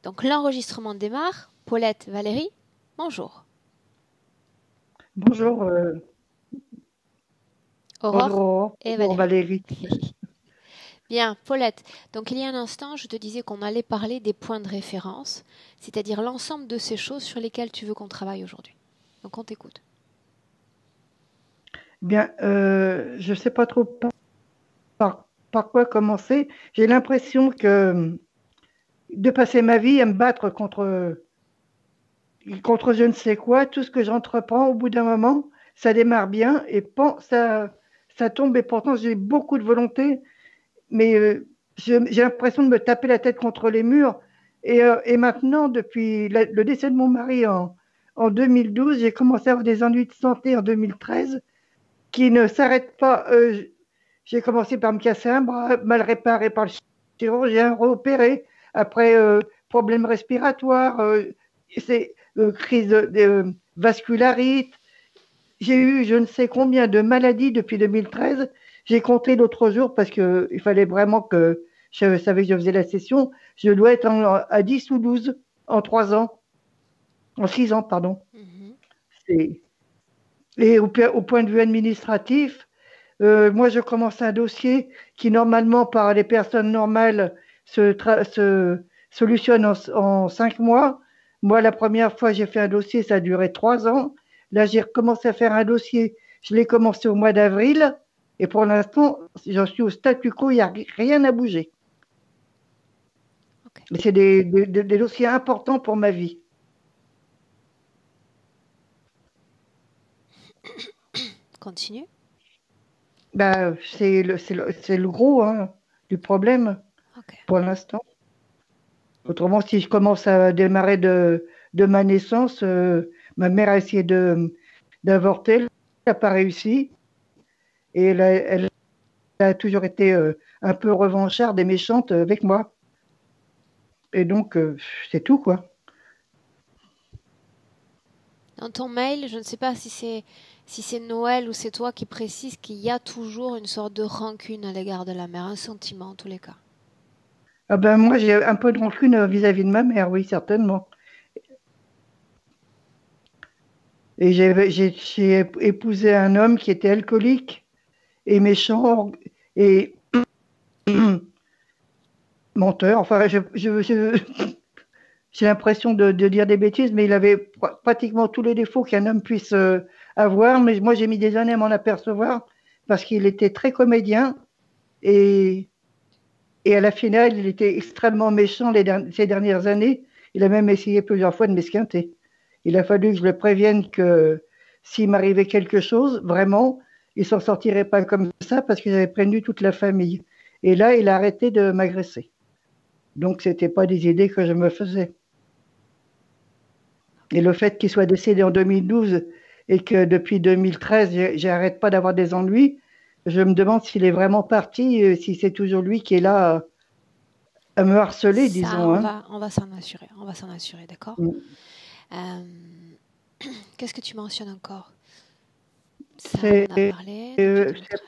Donc l'enregistrement démarre. Paulette, Valérie, bonjour. Bonjour, bonjour Aurore Aurore, et bonjour Valérie. Valérie. Bien, Paulette. Donc il y a un instant, je te disais qu'on allait parler des points de référence, c'est-à-dire l'ensemble de ces choses sur lesquelles tu veux qu'on travaille aujourd'hui. Donc on t'écoute. Bien, je ne sais pas trop par quoi commencer. J'ai l'impression que de passer ma vie à me battre contre je ne sais quoi, tout ce que j'entreprends, au bout d'un moment, ça démarre bien et ça tombe. Et pourtant, j'ai beaucoup de volonté, mais j'ai l'impression de me taper la tête contre les murs. Et maintenant, depuis le décès de mon mari en 2012, j'ai commencé à avoir des ennuis de santé en 2013 qui ne s'arrête pas. J'ai commencé par me casser un bras, mal réparé par le chirurgien, réopéré. Après, problème respiratoire, crise vascularite. J'ai eu je ne sais combien de maladies depuis 2013. J'ai compté l'autre jour parce qu'il fallait vraiment que je savais que je faisais la session. Je dois être à 10 ou 12 en 3 ans, en 6 ans, pardon. Mhm. Et au point de vue administratif, moi, je commence un dossier qui, normalement, par les personnes normales, se solutionne en 5 mois. Moi, la première fois, j'ai fait un dossier, ça a duré 3 ans. Là, j'ai recommencé à faire un dossier. Je l'ai commencé au mois d'avril. Et pour l'instant, j'en suis au statu quo, il n'y a rien à bouger. Ok. Mais c'est des dossiers importants pour ma vie. Continue. Ben, c'est le gros hein, du problème Ok. pour l'instant. Autrement, si je commence à démarrer de ma naissance, ma mère a essayé d'avorter, elle n'a pas réussi. Et elle a toujours été un peu revancharde et méchante avec moi. Et donc, c'est tout, quoi. Dans ton mail, je ne sais pas si c'est Noël ou c'est toi qui précise qu'il y a toujours une sorte de rancune à l'égard de la mère, un sentiment en tous les cas. Ah ben, moi, j'ai un peu de rancune vis-à-vis de ma mère, oui, certainement. Et j'ai épousé un homme qui était alcoolique et méchant et menteur. Enfin, j'ai l'impression de dire des bêtises, mais il avait pratiquement tous les défauts qu'un homme puisse avoir. Mais moi, j'ai mis des années à m'en apercevoir parce qu'il était très comédien et, et à la finale, il était extrêmement méchant ces dernières années. Il a même essayé plusieurs fois de m'esquinter. Il a fallu que je le prévienne que s'il m'arrivait quelque chose, vraiment, il s'en sortirait pas comme ça parce que j'avais prévenu toute la famille. Et là, il a arrêté de m'agresser. Donc, c'était pas des idées que je me faisais. Et le fait qu'il soit décédé en 2012 et que depuis 2013, j'arrête pas d'avoir des ennuis, je me demande s'il est vraiment parti, si c'est toujours lui qui est là à me harceler, Ça, disons. Hein. on va s'en assurer. On va s'en assurer, d'accord? Mm. Euh, Qu'est-ce que tu mentionnes encore? Ça, on C'est, en a parlé depuis euh, 2013.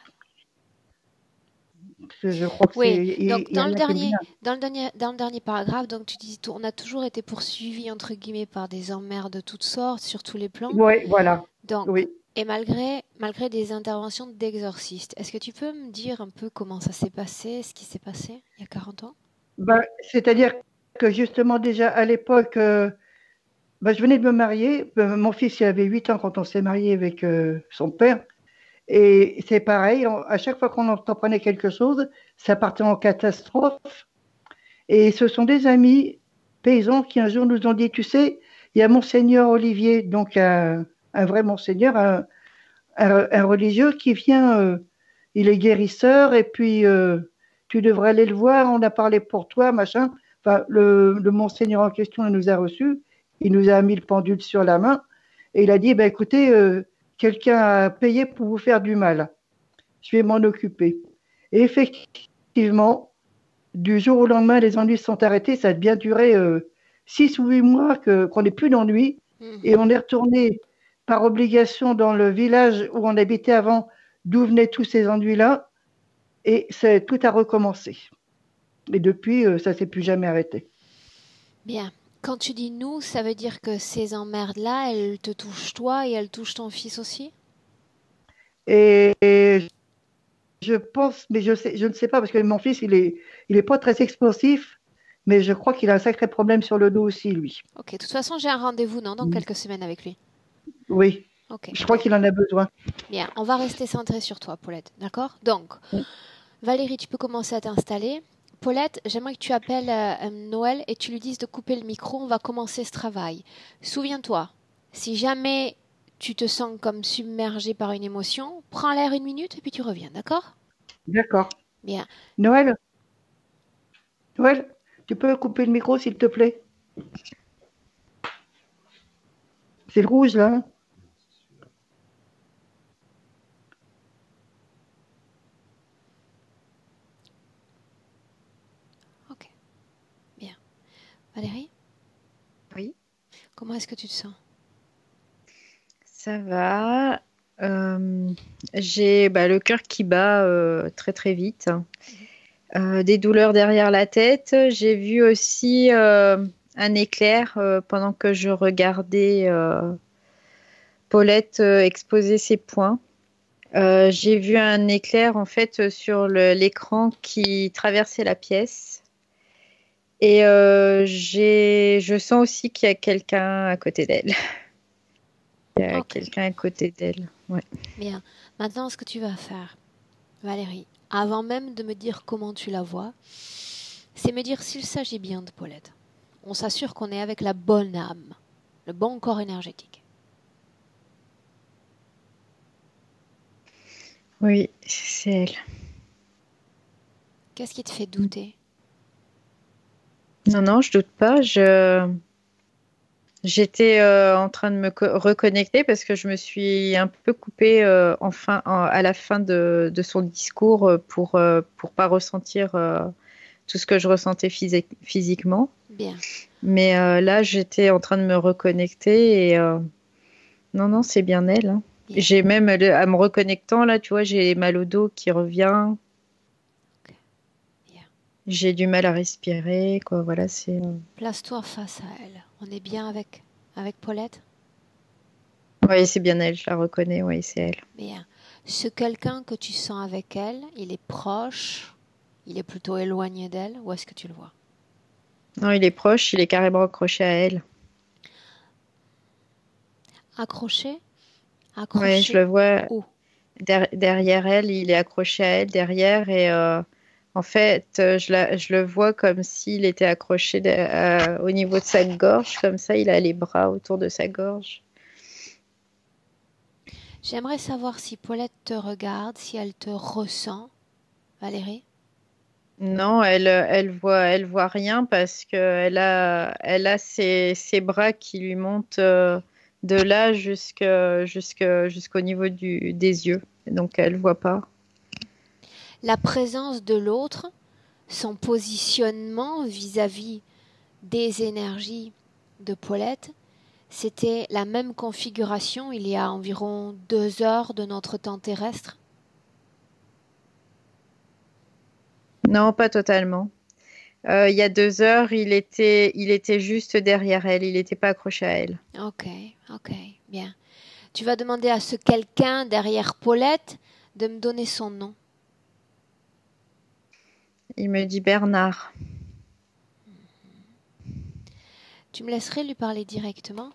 je crois que Oui, il donc y en a qui me vient. dans le dernier paragraphe, donc tu dis, on a toujours été poursuivi entre guillemets par des emmerdes de toutes sortes sur tous les plans. Oui, voilà. Donc, Oui. et malgré des interventions d'exorcistes, est-ce que tu peux me dire un peu comment ça s'est passé, ce qui s'est passé il y a 40 ans? Ben, c'est-à-dire que justement déjà à l'époque, ben, je venais de me marier. Mon fils il avait 8 ans quand on s'est marié avec son père. Et c'est pareil, à chaque fois qu'on entreprenait quelque chose, ça partait en catastrophe. Et ce sont des amis paysans qui un jour nous ont dit, tu sais, il y a Monseigneur Olivier, donc un vrai Monseigneur, un religieux qui vient, il est guérisseur, et puis tu devrais aller le voir, on a parlé pour toi, machin. Enfin, le Monseigneur en question, il nous a reçus, il nous a mis le pendule sur la main, et il a dit, bah, écoutez, quelqu'un a payé pour vous faire du mal. Je vais m'en occuper. Et effectivement, du jour au lendemain, les ennuis sont arrêtés. Ça a bien duré 6 ou 8 mois qu'on n'ait plus d'ennuis. Et Mhm. on est retourné par obligation dans le village où on habitait avant, d'où venaient tous ces ennuis-là. Et tout a recommencé. Et depuis, ça ne s'est plus jamais arrêté. Bien. Quand tu dis nous, ça veut dire que ces emmerdes-là, elles te touchent toi et elles touchent ton fils aussi? Et je pense, mais je ne sais pas, parce que mon fils, il est pas très explosif, mais je crois qu'il a un sacré problème sur le dos aussi, lui. Ok, de toute façon, j'ai un rendez-vous, non, dans quelques semaines avec lui. Oui, Ok, je crois donc, qu'il en a besoin. bien, on va rester centré sur toi, Paulette, d'accord? Donc, Valérie, tu peux commencer à t'installer. Paulette, j'aimerais que tu appelles Noël et tu lui dises de couper le micro, on va commencer ce travail. Souviens-toi, si jamais tu te sens comme submergé par une émotion, prends l'air une minute et puis tu reviens, d'accord? D'accord. Bien. Noël, Noël, tu peux couper le micro, s'il te plaît? C'est le rouge, là, hein. Ok, bien. Valérie, Oui, comment est-ce que tu te sens? ça va. J'ai le cœur qui bat très très vite. Des douleurs derrière la tête. J'ai vu aussi un éclair pendant que je regardais Paulette exposer ses poings. J'ai vu un éclair en fait sur l'écran qui traversait la pièce. Et je sens aussi qu'il y a quelqu'un à côté d'elle. Il y a Ok, quelqu'un à côté d'elle. Ouais. bien. Maintenant, ce que tu vas faire, Valérie, avant même de me dire comment tu la vois, c'est me dire s'il s'agit bien de Paulette. On s'assure qu'on est avec la bonne âme, le bon corps énergétique. Oui, c'est elle. Qu'est-ce qui te fait douter? Non, non, je doute pas. J'étais en train de reconnecter parce que je me suis un peu coupée à la fin de son discours pour pas ressentir tout ce que je ressentais physiquement. Bien, Mais là, j'étais en train de me reconnecter et non, non, c'est bien elle, hein. bien. J'ai même, à me reconnectant, là, tu vois, j'ai mal au dos qui revient. Ok, bien. J'ai du mal à respirer, quoi. Voilà, c'est. Place-toi face à elle. On est bien avec Paulette? Oui, c'est bien elle, je la reconnais, oui, c'est elle. Bien. Ce quelqu'un que tu sens avec elle, il est proche, il est plutôt éloigné d'elle, où est-ce que tu le vois? Non, il est proche, il est carrément accroché à elle. Accroché? Ouais, je Accroché le vois où? derrière elle, il est accroché à elle derrière et en fait, je le vois comme s'il était accroché au niveau de sa gorge, comme ça, il a les bras autour de sa gorge. J'aimerais savoir si Paulette te regarde, si elle te ressent, Valérie. Non, elle voit rien parce que elle a ses bras qui lui montent de là jusqu'au niveau des yeux. Donc, elle voit pas. La présence de l'autre, son positionnement vis-à-vis des énergies de Paulette, c'était la même configuration il y a environ 2 heures de notre temps terrestre. Non, pas totalement. Il y a 2 heures, il était juste derrière elle. Il n'était pas accroché à elle. Ok, ok, bien. Tu vas demander à ce quelqu'un derrière Paulette de me donner son nom. Il me dit Bernard. Tu me laisserais lui parler directement,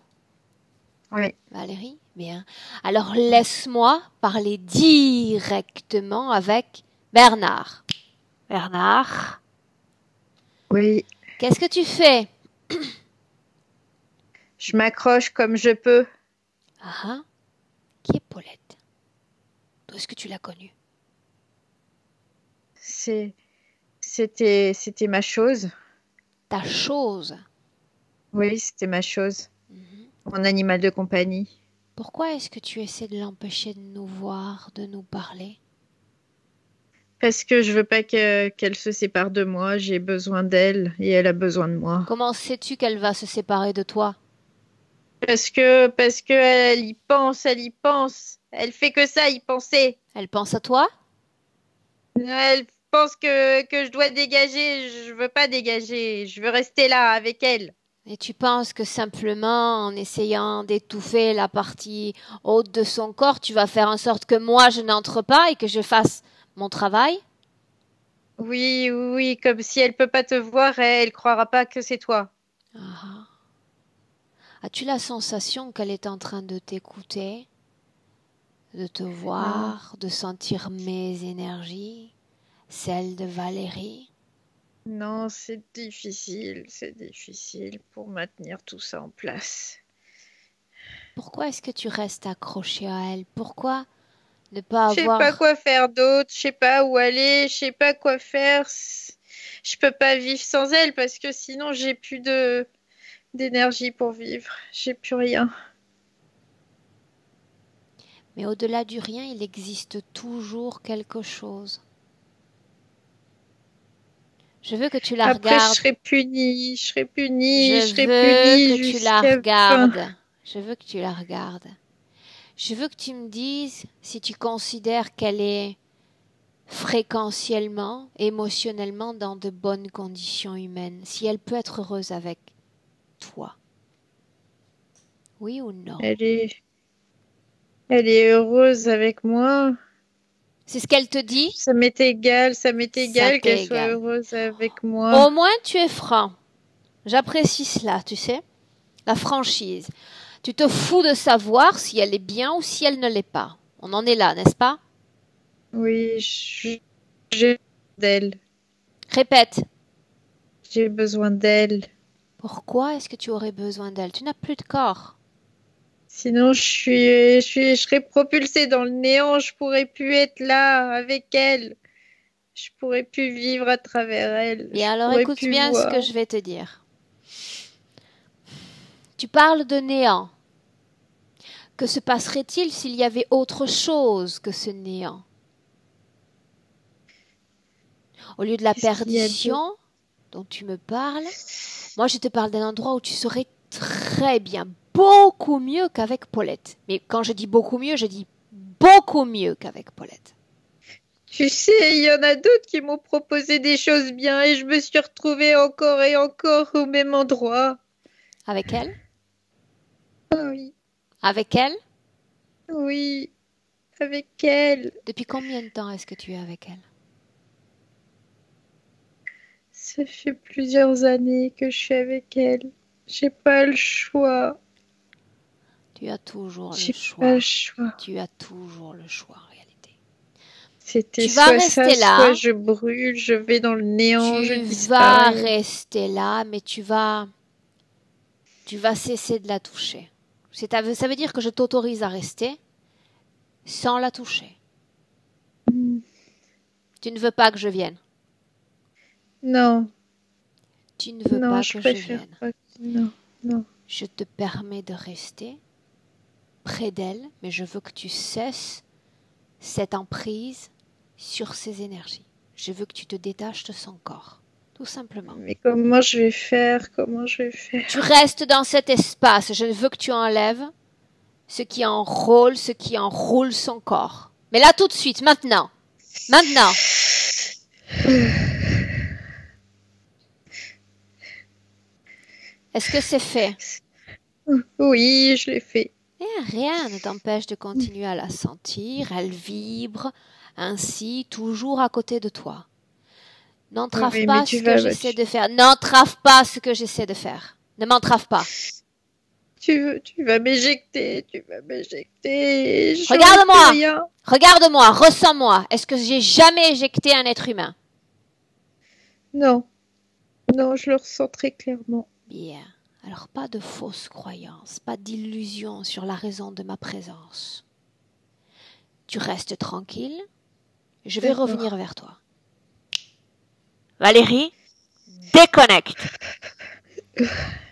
Oui. Valérie? Bien. Alors laisse-moi parler directement avec Bernard. Bernard, Oui. qu'est-ce que tu fais? Je m'accroche comme je peux. Ah ah, qui est Paulette? D'où est-ce que tu l'as connue? C'est, c'était ma chose. Ta chose. Oui, c'était ma chose. Mhm. Mon animal de compagnie. Pourquoi est-ce que tu essaies de l'empêcher de nous voir, de nous parler? Parce que je veux pas qu'elle se sépare de moi. J'ai besoin d'elle et elle a besoin de moi. Comment sais-tu qu'elle va se séparer de toi? Parce que elle y pense, elle y pense. Elle fait que ça, y penser. Elle pense à toi? Elle pense que je dois dégager. Je veux pas dégager. Je veux rester là avec elle. Et tu penses que simplement en essayant d'étouffer la partie haute de son corps, tu vas faire en sorte que moi je n'entre pas et que je fasse mon travail? Oui, oui, comme si elle peut pas te voir, elle croira pas que c'est toi. Ah. As-tu la sensation qu'elle est en train de t'écouter, de te Non, voir, de sentir mes énergies, celles de Valérie? non, c'est difficile pour maintenir tout ça en place. Pourquoi est-ce que tu restes accroché à elle? Pourquoi ne pas Je sais pas avoir... quoi faire d'autre, je sais pas où aller, je sais pas quoi faire. Je peux pas vivre sans elle parce que sinon j'ai plus de d'énergie pour vivre. J'ai plus rien. Mais au-delà du rien, il existe toujours quelque chose. Je veux que tu la Après, regardes. Je je serai veux que punie tu la jusqu'à fin. regardes. Je veux que tu la regardes. Je veux que tu me dises si tu considères qu'elle est fréquentiellement, émotionnellement dans de bonnes conditions humaines, si elle peut être heureuse avec toi. Oui ou non? Elle est, elle est heureuse avec moi. C'est ce qu'elle te dit? Ça m'est Ça égal qu'elle t'est soit égal. heureuse avec moi. Au moins tu es franc. J'apprécie cela, tu sais. La franchise. Tu te fous de savoir si elle est bien ou si elle ne l'est pas. On en est là, n'est-ce pas? Oui, j'ai d'elle. Répète. J'ai besoin d'elle. Pourquoi est-ce que tu aurais besoin d'elle? Tu n'as plus de corps. Sinon, je serais propulsée dans le néant. Je pourrais plus être là avec elle. Je pourrais plus vivre à travers elle. Je Bien, alors pourrais écoute plus bien ce que voir. je vais te dire. Tu parles de néant. Que se passerait-il s'il y avait autre chose que ce néant? Au lieu de la Qu'est-ce qu'il y a d'autre? perdition dont tu me parles, moi je te parle d'un endroit où tu serais très bien, beaucoup mieux qu'avec Paulette. Mais quand je dis beaucoup mieux, je dis beaucoup mieux qu'avec Paulette. Tu sais, il y en a d'autres qui m'ont proposé des choses bien et je me suis retrouvée encore et encore au même endroit. Avec elle? Ah oui, Avec elle? oui, avec elle. Depuis combien de temps est-ce que tu es avec elle? Ça fait plusieurs années que je suis avec elle. J'ai pas le choix. Tu as toujours le J'ai pas le choix. choix. Tu as toujours le choix en réalité. C'était Tu vas soit ça, rester soit là. je brûle, je vais dans le néant, je Tu vas disparais. rester là, mais tu vas cesser de la toucher. Ça veut dire que je t'autorise à rester sans la toucher. Hmm. Tu ne veux pas que je vienne. Non, Tu ne veux non, pas je que je préfère vienne. pas. Non, non. Je te permets de rester près d'elle, mais je veux que tu cesses cette emprise sur ses énergies. Je veux que tu te détaches de son corps, tout simplement. Mais comment je vais faire? Comment je vais Tu faire? restes dans cet espace. Je veux que tu enlèves ce qui enroule son corps. Mais là, tout de suite, maintenant. Maintenant. Est-ce que c'est fait? Oui, je l'ai fait. Et rien ne t'empêche de continuer à la sentir. Elle vibre ainsi, toujours à côté de toi. N'entrave Oui, mais pas ce que j'essaie de faire. N'entrave pas ce que j'essaie de faire. Ne m'entrave pas. tu vas m'éjecter, tu vas m'éjecter. J'aurai plus Regarde-moi. rien. Regarde-moi. Ressens-moi. Est-ce que j'ai jamais éjecté un être humain? Non, non, je le ressens très clairement. Bien. Alors pas de fausses croyances, pas d'illusions sur la raison de ma présence. Tu restes tranquille. Je vais D'accord. revenir vers toi. Valérie, déconnecte.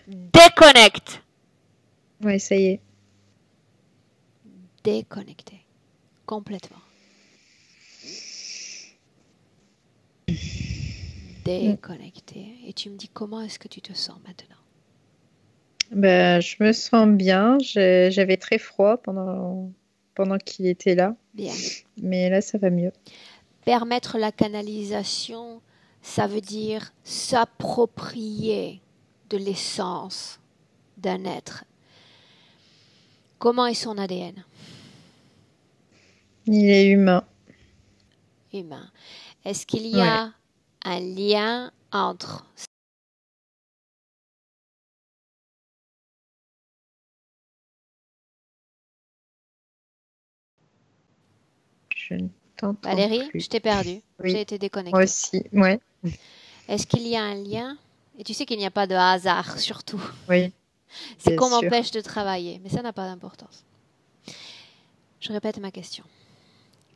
Déconnecte. Ouais, ça y est. Déconnecté. Complètement. Déconnecté. Et tu me dis comment est-ce que tu te sens maintenant? Ben, je me sens bien. J'avais très froid pendant qu'il était là. Bien. Mais là, ça va mieux. Permettre la canalisation, ça veut dire s'approprier de l'essence d'un être. Comment est son ADN? Il est humain. Humain. Est-ce qu'il y Ouais. a un lien entre... Je ne t'entends Valérie, plus. je t'ai perdu. Oui. J'ai été Moi déconnectée. aussi. Ouais. Est-ce qu'il y a un lien? Et tu sais qu'il n'y a pas de hasard, surtout. Oui, C'est bien qu'on sûr. m'empêche de travailler, mais ça n'a pas d'importance. Je répète ma question.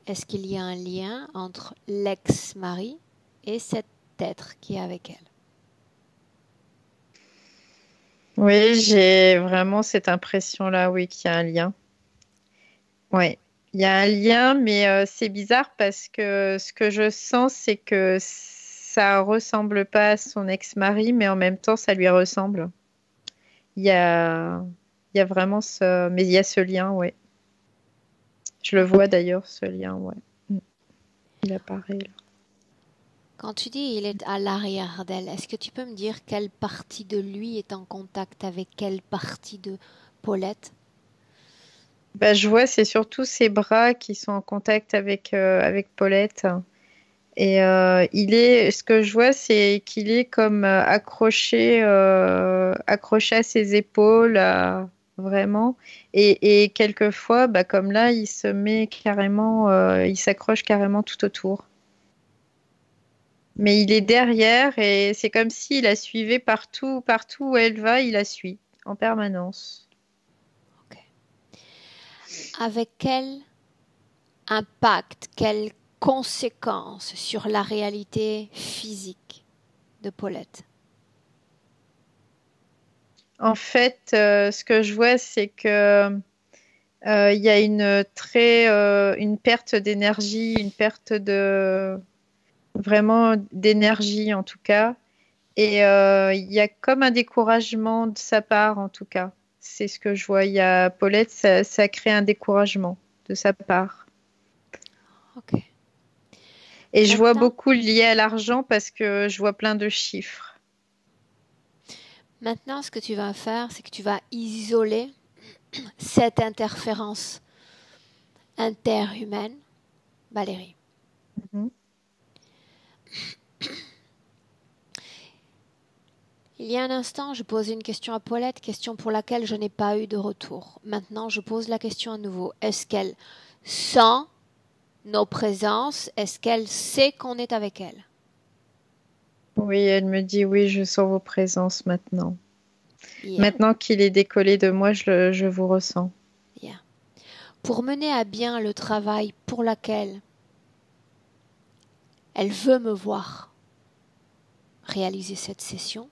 Est-ce qu'il y a un lien entre l'ex-mari et cet être qui est avec elle? Oui, j'ai vraiment cette impression-là, oui, qu'il y a un lien. Ouais, il y a un lien, mais c'est bizarre parce que ce que je sens, c'est que ça ressemble pas à son ex-mari, mais en même temps, ça lui ressemble. Il y a, il y a vraiment ce, mais il y a ce lien, ouais. Je le vois d'ailleurs, ce lien, ouais. Mm. Il apparaît là. Quand tu dis il est à l'arrière d'elle, est-ce que tu peux me dire quelle partie de lui est en contact avec quelle partie de Paulette? Bah, je vois, c'est surtout ses bras qui sont en contact avec Paulette. Et ce que je vois, c'est qu'il est comme accroché à ses épaules, vraiment. Et quelquefois, bah, comme là, il se met carrément, il s'accroche carrément tout autour. Mais il est derrière et c'est comme s'il la suivait partout, partout où elle va, il la suit en permanence. Ok. Avec quel impact, quelles conséquences sur la réalité physique de Paulette? En fait, ce que je vois, c'est que il y a une perte d'énergie, une perte de vraiment d'énergie en tout cas. Et il y a comme un découragement de sa part en tout cas. C'est ce que je vois. Il y a Paulette, ça crée un découragement de sa part. Ok. Et je vois Maintenant, beaucoup lié à l'argent parce que je vois plein de chiffres. maintenant, ce que tu vas faire, c'est que tu vas isoler cette interférence interhumaine. Valérie, Mhm. il y a un instant, je posais une question à Paulette, question pour laquelle je n'ai pas eu de retour. Maintenant, je pose la question à nouveau. Est-ce qu'elle sent nos présences? Est-ce qu'elle sait qu'on est avec elle? Oui, elle me dit oui, je sens vos présences maintenant. Bien, Maintenant qu'il est décollé de moi, je vous ressens. bien. Pour mener à bien le travail pour lequel elle veut me voir réaliser cette session,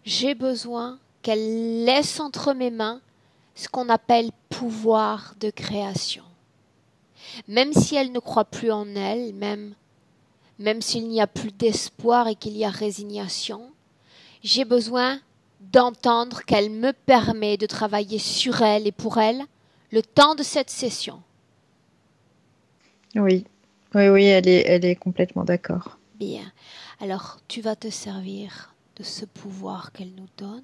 j'ai besoin qu'elle laisse entre mes mains ce qu'on appelle pouvoir de création. Même si elle ne croit plus en elle, même s'il n'y a plus d'espoir et qu'il y a résignation, j'ai besoin d'entendre qu'elle me permet de travailler sur elle et pour elle le temps de cette session. Oui, oui, elle est complètement d'accord. Bien. Alors, tu vas te servir de ce pouvoir qu'elle nous donne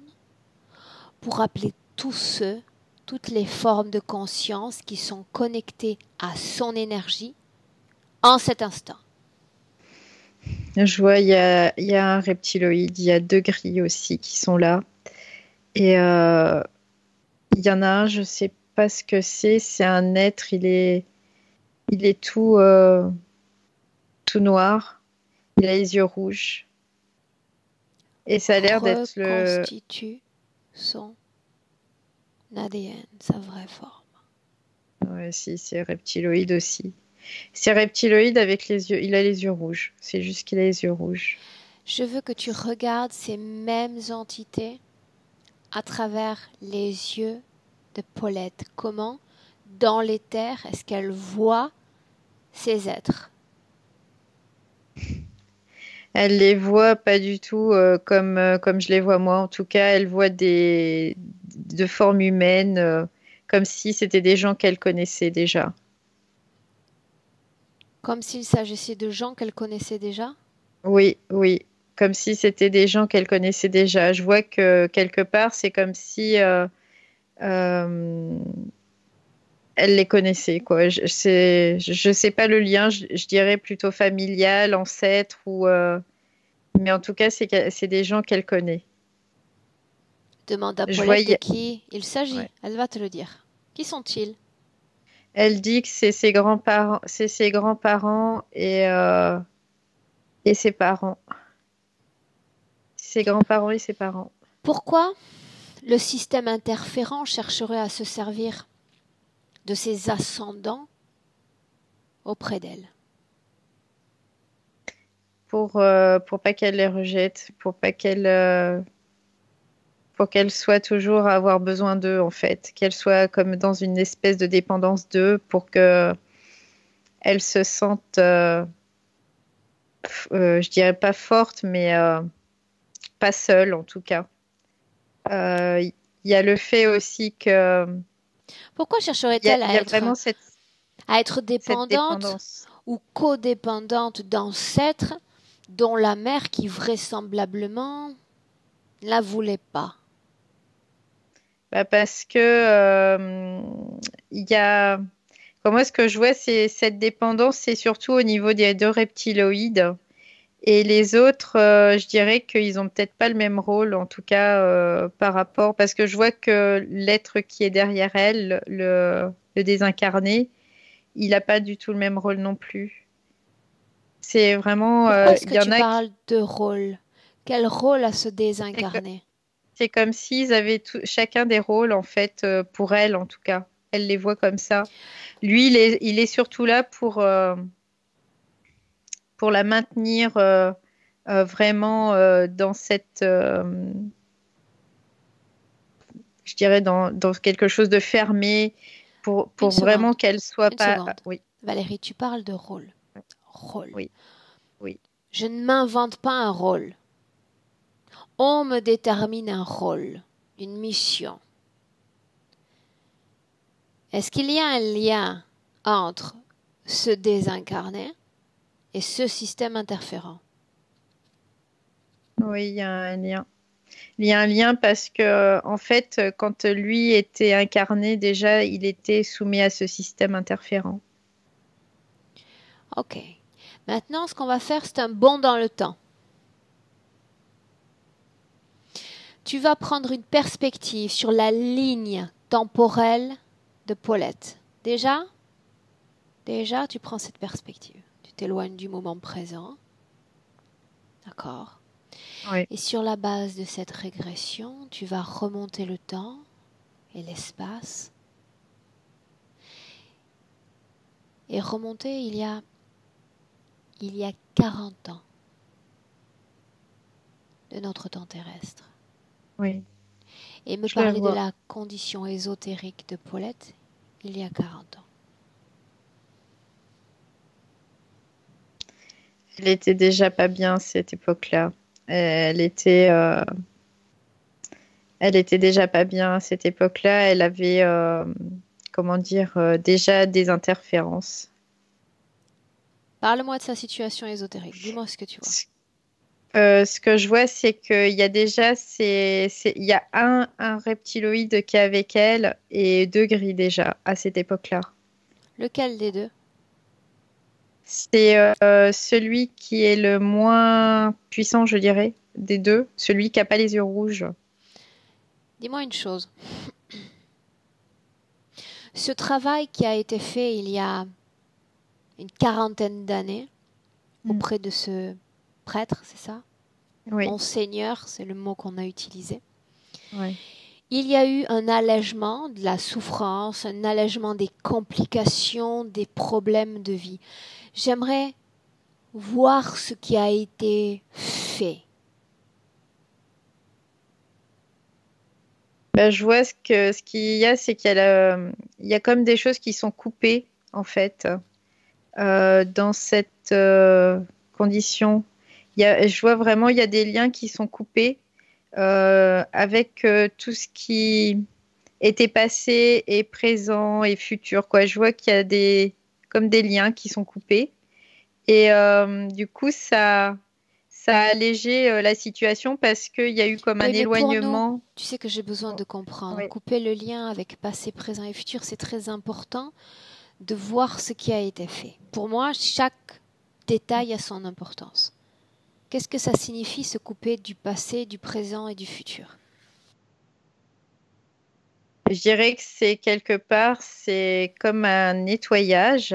pour appeler tous ceux, toutes les formes de conscience qui sont connectées à son énergie en cet instant. Je vois, il y a un reptiloïde, il y a deux grilles aussi qui sont là. Et il y en a un, je sais pas ce que c'est un être, il est tout noir, il a les yeux rouges. Et ça a l'air d'être le... Reconstitue son ADN, sa vraie forme. Ouais, si, c'est reptiloïde aussi. C'est reptiloïde avec les yeux, il a les yeux rouges. C'est juste qu'il a les yeux rouges. Je veux que tu regardes ces mêmes entités à travers les yeux de Paulette. Comment, dans l'éther, est-ce qu'elle voit ces êtres? Elle les voit pas du tout comme je les vois moi. En tout cas, elle voit de formes humaines, comme si c'était des gens qu'elle connaissait déjà. Comme s'il s'agissait de gens qu'elle connaissait déjà? Oui, oui. comme si c'était des gens qu'elle connaissait déjà. Je vois que quelque part, c'est comme si euh, elle les connaissait, quoi. Je sais pas le lien, je dirais plutôt familial, ancêtre, mais en tout cas, c'est des gens qu'elle connaît. Demande à Je vois, Paulette de qui il s'agit. ouais. Elle va te le dire. Qui sont-ils? Elle dit que c'est ses grands-parents et ses parents. Ses grands-parents et ses parents. Pourquoi le système interférent chercherait à se servir de ses ascendants auprès d'elle? Pour pas qu'elle les rejette, pour qu'elle soit toujours à avoir besoin d'eux, en fait. Qu'elle soit comme dans une espèce de dépendance d'eux pour que elle se sente, je dirais pas forte, mais pas seule, en tout cas. Il y a le fait aussi que Pourquoi chercherait-elle il y a vraiment à être cette dépendante dépendance. ou codépendante d'ancêtres dont la mère qui vraisemblablement ne la voulait pas? Bah, parce que il y a, comment est-ce que je vois, c'est cette dépendance, c'est surtout au niveau des deux reptiloïdes. Et les autres, je dirais qu'ils ont peut-être pas le même rôle, en tout cas par rapport, parce que je vois que l'être qui est derrière elle, le désincarné, il n'a pas du tout le même rôle non plus. C'est vraiment, Pourquoi est-ce il que y en tu a qui, parles de rôle? Quel rôle a ce c'est co- désincarné? c'est comme s'ils avaient chacun des rôles, en fait, pour elle, en tout cas. Elle les voit comme ça. Lui, il est surtout là pour la maintenir vraiment dans cette, je dirais, dans quelque chose de fermé Une pour vraiment seconde, qu'elle soit une pas. seconde. Oui, Valérie, tu parles de rôle. Rôle. oui, oui. Je ne m'invente pas un rôle. On me détermine un rôle, une mission. Est-ce qu'il y a un lien entre ce désincarné et ce système interférent? Oui, il y a un lien. Il y a un lien parce que, en fait, quand lui était incarné, déjà, il était soumis à ce système interférent. Ok. Maintenant, ce qu'on va faire, c'est un bond dans le temps. Tu vas prendre une perspective sur la ligne temporelle de Paulette. Déjà, tu prends cette perspective. Tu t'éloignes du moment présent. D'accord. Oui. Et sur la base de cette régression, tu vas remonter le temps et l'espace. Et remonter il y a 40 ans de notre temps terrestre. Oui, Et me je le parler de vois. la condition ésotérique de Paulette il y a 40 ans. Elle était déjà pas bien à cette époque-là. Elle était déjà pas bien à cette époque-là. Elle avait, comment dire, déjà des interférences. Parle-moi de sa situation ésotérique. Dis-moi ce que tu vois. Ce que je vois, c'est qu'il y a déjà, il y a un reptiloïde qui est avec elle et deux gris déjà à cette époque-là. Lequel des deux? C'est celui qui est le moins puissant, je dirais, des deux, celui qui n'a pas les yeux rouges. Dis-moi une chose. Ce travail qui a été fait il y a une quarantaine d'années Mm. auprès de ce prêtre, c'est ça? Oui, Monseigneur, c'est le mot qu'on a utilisé. ouais. Il y a eu un allègement de la souffrance, un allègement des complications, des problèmes de vie. J'aimerais voir ce qui a été fait. Ben, je vois ce qu'il y a, c'est il y a comme des choses qui sont coupées, en fait, dans cette condition. Je vois vraiment, il y a des liens qui sont coupés avec tout ce qui était passé et présent et futur, quoi. Je vois qu'il y a comme des liens qui sont coupés. Et du coup, ça a allégé la situation parce qu'il y a eu comme un Oui, mais pour nous, éloignement. tu sais que j'ai besoin de comprendre. Oui. Couper le lien avec passé, présent et futur, c'est très important de voir ce qui a été fait. Pour moi, chaque détail a son importance. Qu'est-ce que ça signifie se couper du passé, du présent et du futur? Je dirais que c'est quelque part, c'est comme un nettoyage,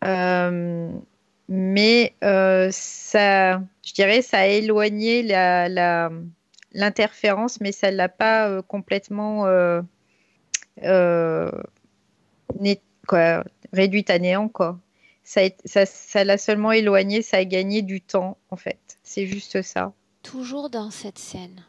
euh, mais ça, je dirais, ça a éloigné l'interférence, mais ça l'a pas complètement euh, quoi, réduite à néant, quoi. Ça l'a seulement éloigné, ça a gagné du temps, en fait. C'est juste ça. Toujours dans cette scène,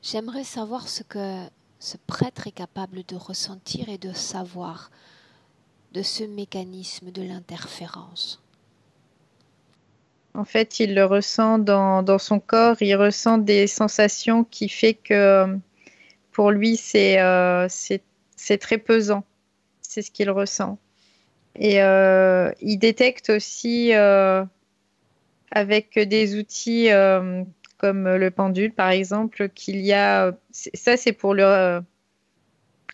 j'aimerais savoir ce que ce prêtre est capable de ressentir et de savoir de ce mécanisme de l'interférence. En fait, il le ressent dans son corps, il ressent des sensations qui fait que pour lui, c'est très pesant. C'est ce qu'il ressent. Et il détecte aussi avec des outils comme le pendule, par exemple, qu'il y a. Ça, c'est pour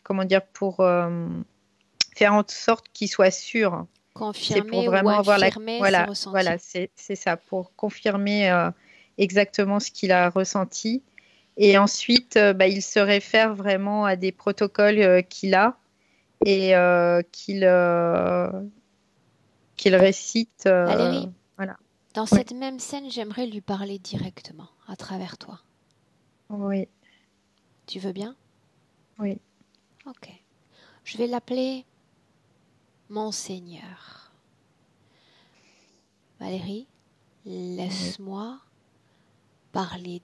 comment dire, pour faire en sorte qu'il soit sûr. C'est pour Confirmer ou vraiment avoir infirmer ses ressentis. voilà, c'est ça, pour confirmer exactement ce qu'il a ressenti. Et ensuite, bah, il se réfère vraiment à des protocoles qu'il a et qu'il récite. Valérie, Voilà. dans Oui, cette même scène, j'aimerais lui parler directement, à travers toi. oui, Tu veux bien? oui. Ok. Je vais l'appeler Monseigneur. Valérie, Oui. laisse-moi parler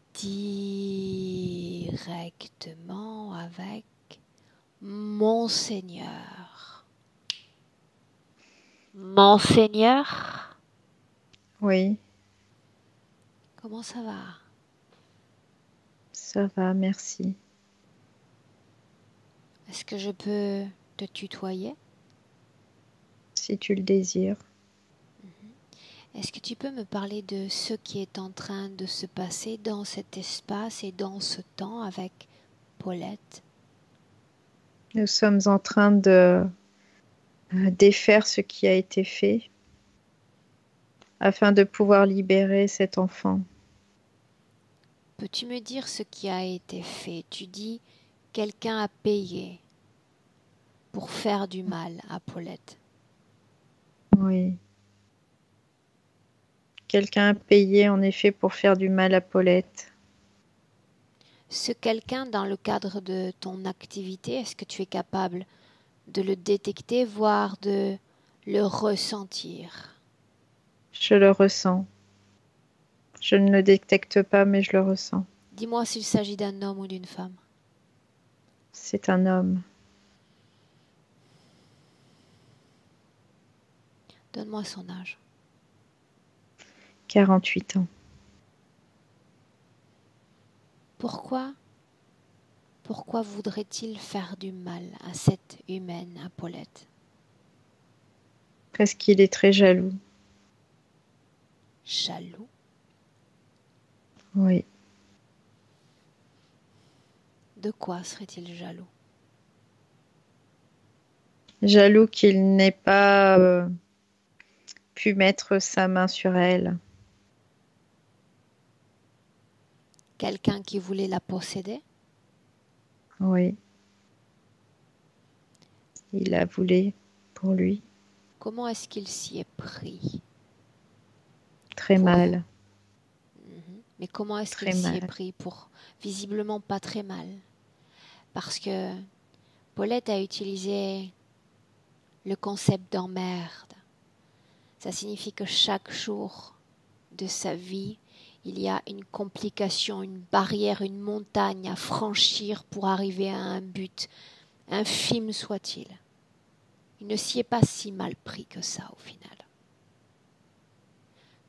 directement avec Monseigneur. Monseigneur, Oui, comment ça va? ça va, merci. Est-ce que je peux te tutoyer? Si tu le désires. Est-ce que tu peux me parler de ce qui est en train de se passer dans cet espace et dans ce temps avec Paulette? Nous sommes en train de défaire ce qui a été fait afin de pouvoir libérer cet enfant. Peux-tu me dire ce qui a été fait? Tu dis quelqu'un a payé pour faire du mal à Paulette. Oui. Quelqu'un a payé en effet pour faire du mal à Paulette. Ce quelqu'un, dans le cadre de ton activité, est-ce que tu es capable de le détecter, voire de le ressentir? Je le ressens. Je ne le détecte pas, mais je le ressens. Dis-moi s'il s'agit d'un homme ou d'une femme. C'est un homme. Donne-moi son âge. 48 ans. Pourquoi voudrait-il faire du mal à cette humaine, à Paulette? Parce qu'il est très jaloux. Jaloux? Oui. De quoi serait-il jaloux? Jaloux qu'il n'ait pas pu mettre sa main sur elle. Quelqu'un qui voulait la posséder? Oui. Il la voulu pour lui. Comment est-ce qu'il s'y est pris? Très Pour... mal. Mais comment est-ce qu'il Très s'y est mal. pris? Pour visiblement pas très mal. Parce que Paulette a utilisé le concept d'emmerde. Ça signifie que chaque jour de sa vie, il y a une complication, une barrière, une montagne à franchir pour arriver à un but, infime soit-il. Il ne s'y est pas si mal pris que ça au final.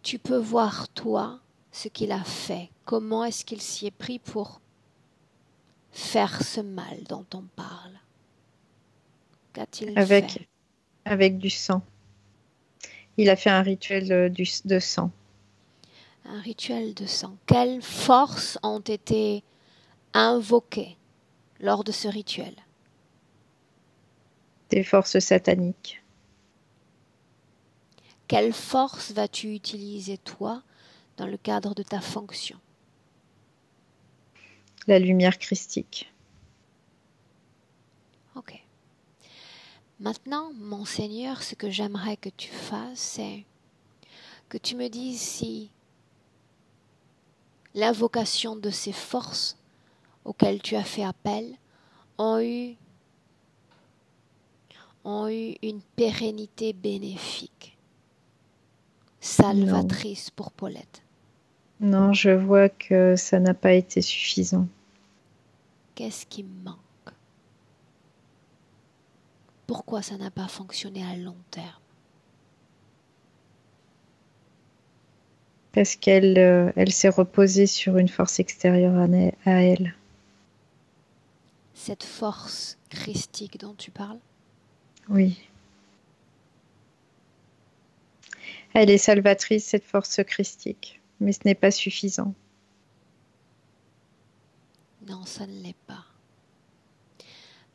Tu peux voir, toi, ce qu'il a fait. Comment est-ce qu'il s'y est pris pour faire ce mal dont on parle? Qu'a-t-il fait? Avec du sang. Il a fait un rituel de sang. Un rituel de sang. Quelles forces ont été invoquées lors de ce rituel? Des forces sataniques. Quelle force vas-tu utiliser toi dans le cadre de ta fonction? La lumière christique. Ok. Maintenant, mon Seigneur, ce que j'aimerais que tu fasses, c'est que tu me dises si l'invocation de ces forces auxquelles tu as fait appel ont eu une pérennité bénéfique, salvatrice pour Paulette. Non, je vois que ça n'a pas été suffisant. Qu'est-ce qui manque? Pourquoi ça n'a pas fonctionné à long terme? Parce qu'elle s'est reposée sur une force extérieure à elle. Cette force christique dont tu parles? Oui. Elle est salvatrice, cette force christique, mais ce n'est pas suffisant. Non, ça ne l'est pas.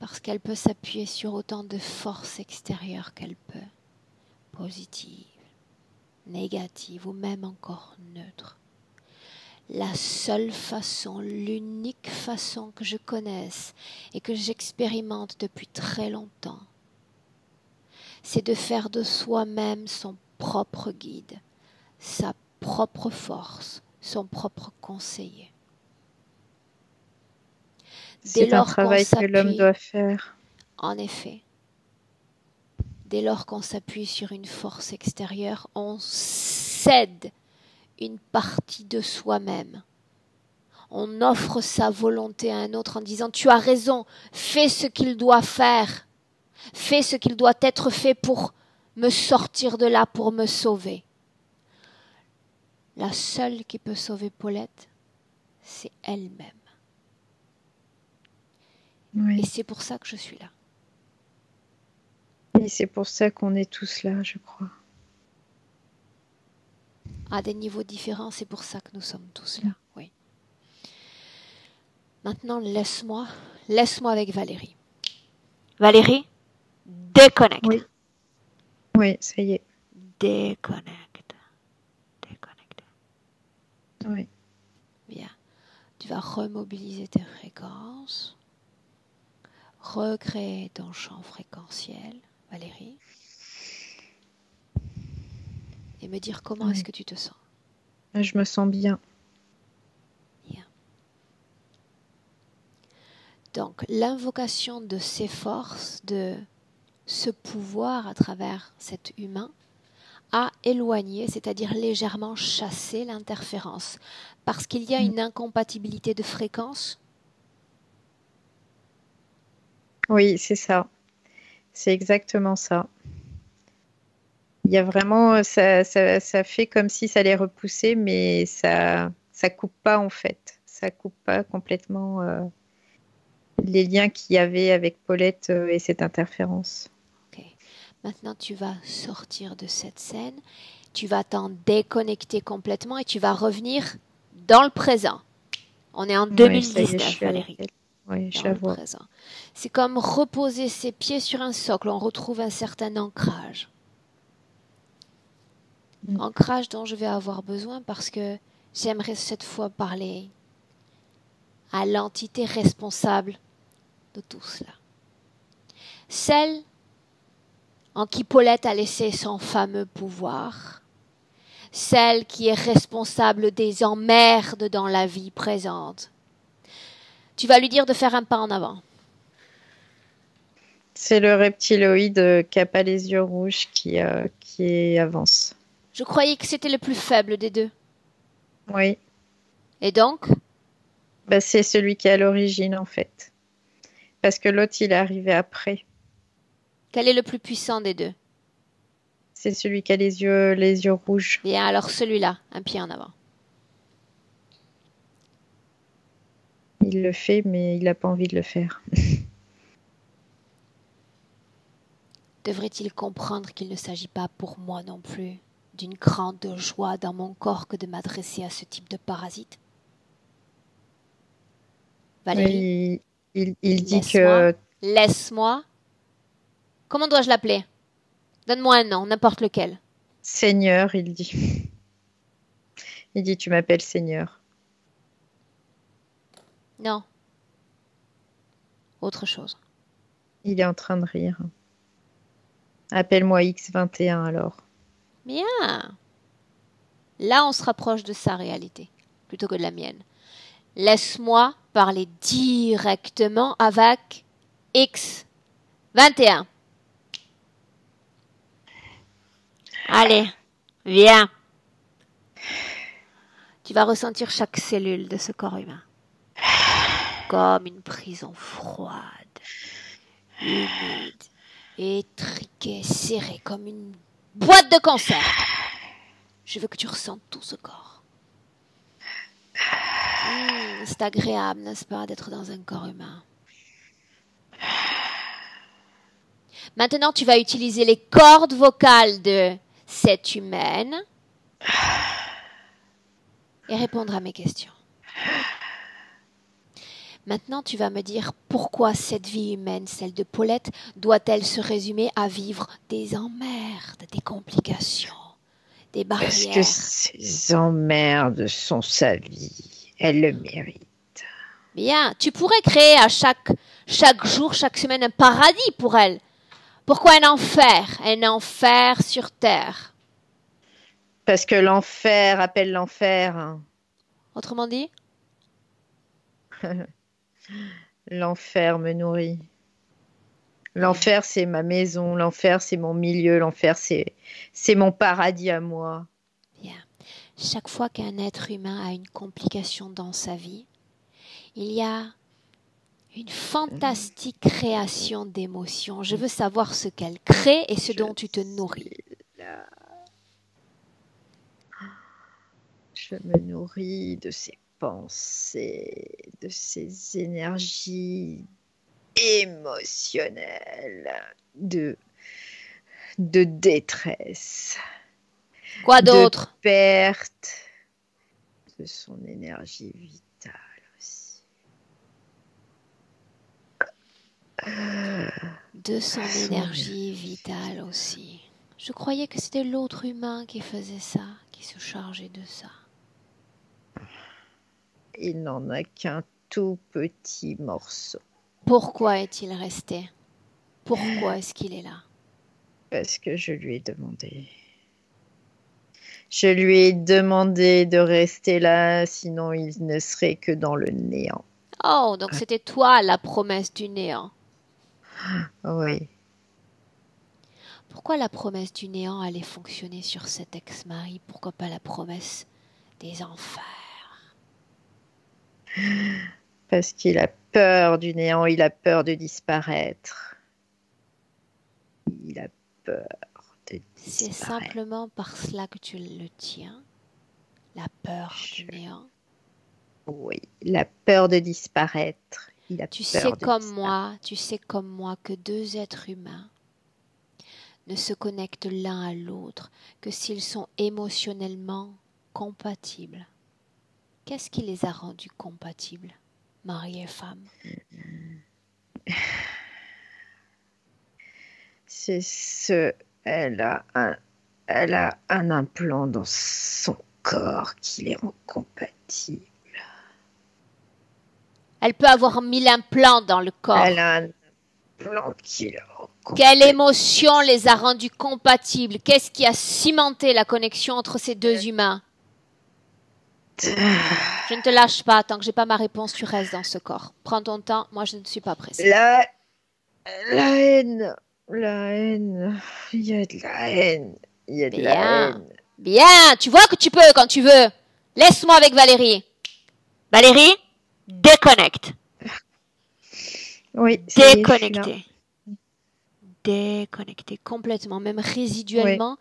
Parce qu'elle peut s'appuyer sur autant de forces extérieures qu'elle peut, positives, négatives ou même encore neutres. La seule façon, l'unique façon que je connaisse et que j'expérimente depuis très longtemps, c'est de faire de soi-même son propre guide, sa propre force, son propre conseiller. C'est un travail que l'homme doit faire. En effet, dès lors qu'on s'appuie sur une force extérieure, on cède une partie de soi-même. On offre sa volonté à un autre en disant « Tu as raison, fais ce qu'il doit faire, fais ce qu'il doit être fait pour me sortir de là, pour me sauver. » La seule qui peut sauver Paulette, c'est elle-même. Oui. Et c'est pour ça que je suis là. Et c'est pour ça qu'on est tous là, je crois. À des niveaux différents, c'est pour ça que nous sommes tous là, oui. Maintenant, laisse-moi avec Valérie. Valérie, déconnecte. Oui. Oui, ça y est. Déconnecte. Oui. Bien. Tu vas remobiliser tes fréquences. Recréer ton champ fréquentiel, Valérie. Et me dire comment est-ce que tu te sens. Je me sens bien. Bien. Donc, l'invocation de ces forces, de ce pouvoir à travers cet humain, a éloigné, c'est-à-dire légèrement chassé l'interférence. Parce qu'il y a une incompatibilité de fréquence. Oui, c'est ça. C'est exactement ça. Il y a vraiment, ça fait comme si ça allait repousser, mais ça coupe pas en fait. Ça coupe pas complètement les liens qu'il y avait avec Paulette et cette interférence. Ok. Maintenant, tu vas sortir de cette scène, tu vas t'en déconnecter complètement et tu vas revenir dans le présent. On est en 2019, Valérie. Oui, je la vois. C'est comme reposer ses pieds sur un socle. On retrouve un certain ancrage. Ancrage dont je vais avoir besoin parce que j'aimerais cette fois parler à l'entité responsable de tout cela. Celle en qui Paulette a laissé son fameux pouvoir. Celle qui est responsable des emmerdes dans la vie présente. Tu vas lui dire de faire un pas en avant. C'est le reptiloïde qui n'a pas les yeux rouges qui avance. Je croyais que c'était le plus faible des deux. Oui. Et donc? C'est celui qui est à l'origine en fait. Parce que l'autre, il est arrivé après. Quel est le plus puissant des deux? C'est celui qui a les yeux rouges. Bien, alors celui-là, un pied en avant. Il le fait, mais il n'a pas envie de le faire. Devrait-il comprendre qu'il ne s'agit pas pour moi non plus d'une grande joie dans mon corps que de m'adresser à ce type de parasite? Valérie, Il dit laisse-moi. que Laisse-moi. Comment dois-je l'appeler? Donne-moi un nom, n'importe lequel. Seigneur, il dit. Il dit, tu m'appelles Seigneur. Non. Autre chose. Il est en train de rire. Appelle-moi X21 alors. Bien. Là, on se rapproche de sa réalité, plutôt que de la mienne. Laisse-moi parler directement avec X21. Allez, viens. Tu vas ressentir chaque cellule de ce corps humain comme une prison froide, humide, étriquée, serrée comme une boîte de conserve. Je veux que tu ressentes tout ce corps. C'est agréable, n'est-ce pas, d'être dans un corps humain. Maintenant, tu vas utiliser les cordes vocales de cette humaine et répondre à mes questions. Maintenant, tu vas me dire pourquoi cette vie humaine, celle de Paulette, doit-elle se résumer à vivre des emmerdes, des complications, des barrières. Parce que ces emmerdes sont sa vie. Elle le mérite. Bien, tu pourrais créer à chaque jour, chaque semaine, un paradis pour elle. Pourquoi un enfer? Un enfer sur terre. Parce que l'enfer appelle l'enfer. Autrement dit? L'enfer me nourrit. L'enfer, c'est ma maison. L'enfer, c'est mon milieu. L'enfer, c'est mon paradis à moi. Bien. Chaque fois qu'un être humain a une complication dans sa vie, il y a une fantastique création d'émotions. Je veux savoir ce qu'elle crée et ce dont tu te nourris. Je me nourris de ses pensées, de ses énergies émotionnelles, de détresse. Quoi d'autre? De perte de son énergie vitale aussi. De son énergie vitale aussi. Je croyais que c'était l'autre humain qui faisait ça, qui se chargeait de ça. Il n'en a qu'un tout petit morceau. Pourquoi est-il resté? Pourquoi est-ce qu'il est là? Parce que je lui ai demandé. Je lui ai demandé de rester là, sinon il ne serait que dans le néant. Oh, donc c'était toi la promesse du néant. Oui. Pourquoi la promesse du néant allait fonctionner sur cet ex-mari? Pourquoi pas la promesse des enfers? Parce qu'il a peur du néant, il a peur de disparaître. Il a peur de disparaître. C'est simplement par cela que tu le tiens, la peur du néant. Oui, la peur de disparaître. Tu sais comme moi que deux êtres humains ne se connectent l'un à l'autre que s'ils sont émotionnellement compatibles. Qu'est-ce qui les a rendus compatibles, mari et femme? C'est ce... Elle a un implant dans son corps qui les rend compatibles. Elle peut avoir 1000 implants dans le corps. Elle a un implant qui les rend compatibles. Quelle émotion les a rendus compatibles? Qu'est-ce qui a cimenté la connexion entre ces deux humains? Je ne te lâche pas, tant que j'ai pas ma réponse, tu restes dans ce corps. Prends ton temps, moi je ne suis pas pressée. La haine. Il y a de la haine. Il y a de la haine. Bien, tu vois que tu peux quand tu veux. Laisse-moi avec Valérie. Valérie, déconnecte. Oui, déconnecté. Déconnecté complètement, même résiduellement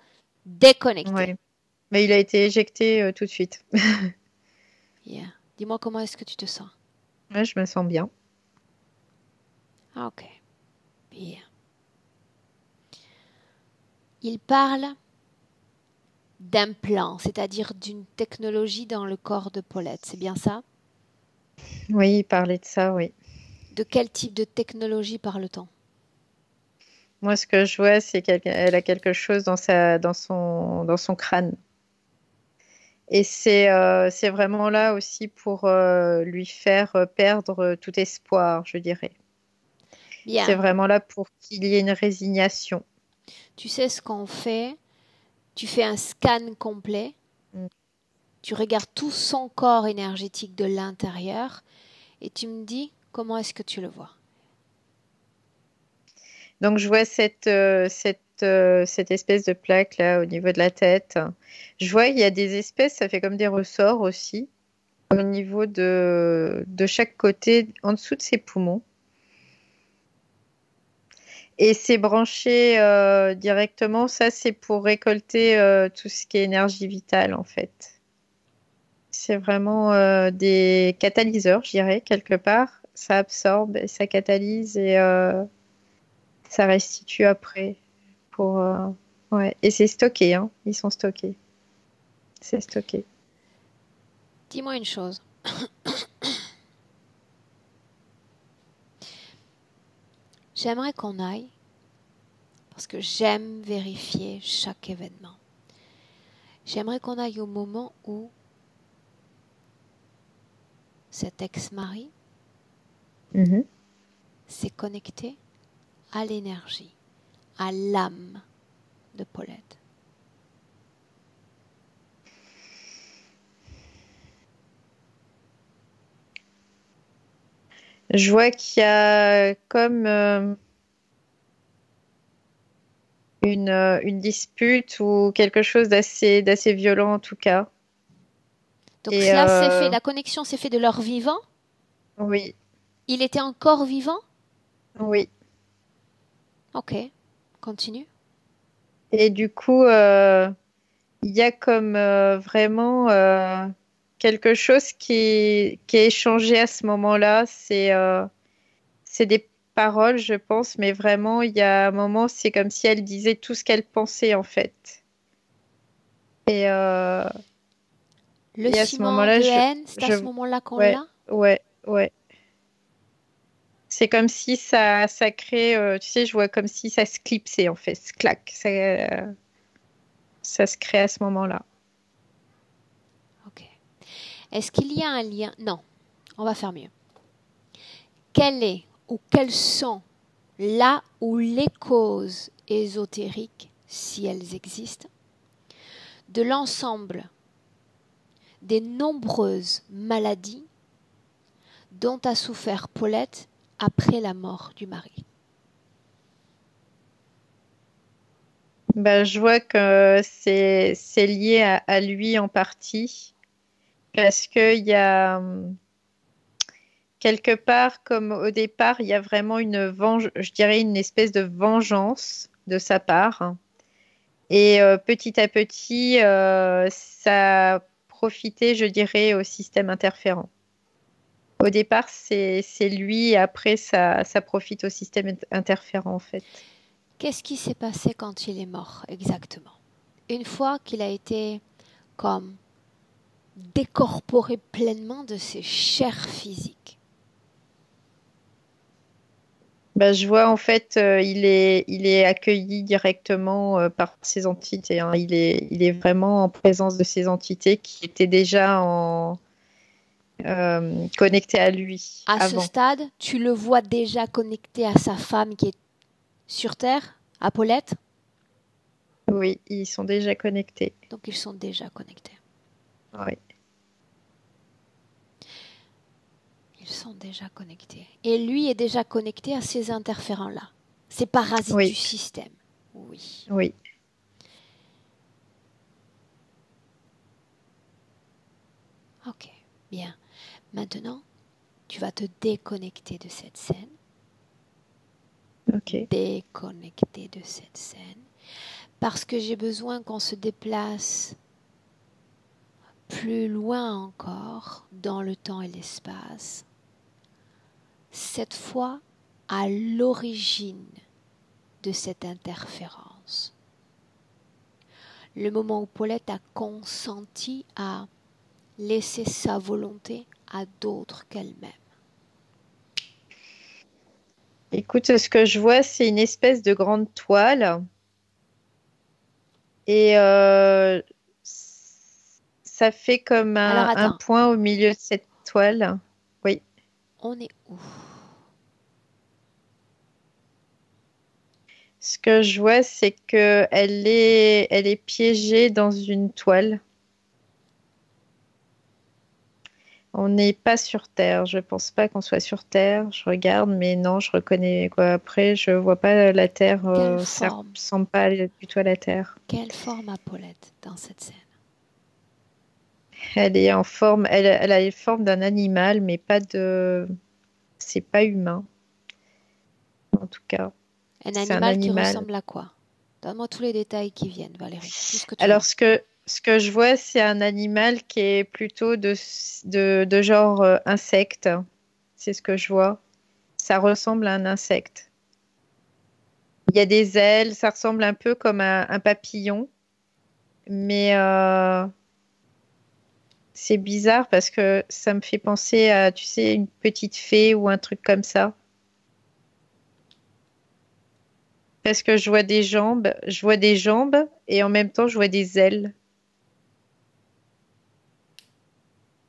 déconnecté. Oui. Mais il a été éjecté tout de suite. Yeah. Dis-moi comment est-ce que tu te sens? Ouais, je me sens bien. Ah, ok. Bien. Il parle d'implant, c'est-à-dire d'une technologie dans le corps de Paulette. C'est bien ça? Oui, il parlait de ça, oui. De quel type de technologie parle-t-on? Moi, ce que je vois, c'est qu'elle a quelque chose dans son crâne. Et c'est vraiment là aussi pour lui faire perdre tout espoir, je dirais. C'est Bien. vraiment là pour qu'il y ait une résignation. Tu sais ce qu'on fait? Tu fais un scan complet. Mm. Tu regardes tout son corps énergétique de l'intérieur et tu me dis comment est-ce que tu le vois. Donc, je vois cette espèce de plaque là au niveau de la tête. Je vois il y a des espèces, ça fait comme des ressorts aussi, au niveau de chaque côté, en dessous de ses poumons. Et c'est branché directement, ça c'est pour récolter tout ce qui est énergie vitale en fait. C'est vraiment des catalyseurs, je dirais, quelque part. Ça absorbe, et ça catalyse et ça restitue après. Pour, ouais. Et c'est stocké, hein. Ils sont stockés. C'est stocké. Dis-moi une chose. J'aimerais qu'on aille, parce que j'aime vérifier chaque événement. J'aimerais qu'on aille au moment où cet ex-mari Mhm. s'est connecté à l'énergie, à l'âme de Paulette. Je vois qu'il y a comme une dispute ou quelque chose d'assez violent en tout cas. Donc Et cela s'est fait, la connexion s'est fait de leur vivant. oui, Il était encore vivant. oui. Ok, continue. Et du coup, il y a comme vraiment quelque chose qui est échangé à ce moment-là. C'est des paroles, je pense, mais vraiment, il y a un moment, c'est comme si elle disait tout ce qu'elle pensait en fait. Et, euh, Le et à ce ciment moment-là, de haine, c'est à je, ce moment-là qu'on ouais, l'a. ouais. C'est comme si ça crée, tu sais, je vois comme si ça se clipsait en fait, se claque. Ça se crée à ce moment-là. Ok. Est-ce qu'il y a un lien? Non, on va faire mieux. Quelle est ou quelles sont là où les causes ésotériques, si elles existent, de l'ensemble des nombreuses maladies dont a souffert Paulette après la mort du mari? Ben, je vois que c'est lié à lui en partie parce qu'il y a quelque part, comme au départ, il y a vraiment je dirais une espèce de vengeance de sa part. Et petit à petit, ça a profité, je dirais, au système interférent. Au départ, c'est lui, et après, ça profite au système interférent, en fait. Qu'est-ce qui s'est passé quand il est mort exactement? Une fois qu'il a été comme décorporé pleinement de ses chairs physiques. Ben, je vois, en fait, il est accueilli directement par ces entités, hein. Il est vraiment en présence de ces entités qui étaient déjà connectées à lui À ce avant. stade, tu le vois déjà connecté à sa femme qui est sur Terre, à Paulette. Oui, ils sont déjà connectés. Donc ils sont déjà connectés. Oui. Ils sont déjà connectés. Et lui est déjà connecté à ces interférents-là. Ces parasites du Oui, système. Oui. oui. Ok. Bien. Maintenant, tu vas te déconnecter de cette scène. Ok. Déconnecter de cette scène. Parce que j'ai besoin qu'on se déplace plus loin encore dans le temps et l'espace. Cette fois, à l'origine de cette interférence. Le moment où Paulette a consenti à laisser sa volonté à d'autres qu'elle-même. Écoute, ce que je vois, c'est une espèce de grande toile. Et ça fait comme Alors un attends, point au milieu de cette toile. Oui. on est où? Ce que je vois, c'est que elle est piégée dans une toile. On n'est pas sur Terre. Je pense pas qu'on soit sur Terre. Je regarde, mais non, je reconnais quoi. Après, je vois pas la Terre. Quelle Ça forme? ressemble pas du tout à la Terre. Quelle forme a Paulette dans cette scène? Elle est en forme. Elle a les formes d'un animal, mais pas de. C'est pas humain, en tout cas. Un C'est un animal qui animal. ressemble à quoi? Donne-moi tous les détails qui viennent, Valérie. Tout ce que tu Alors, vois. ce que je vois, c'est un animal qui est plutôt de genre insecte. C'est ce que je vois. Ça ressemble à un insecte. Il y a des ailes, ça ressemble un peu comme un papillon. Mais c'est bizarre parce que ça me fait penser à, tu sais, une petite fée ou un truc comme ça. Parce que je vois des jambes et en même temps, je vois des ailes.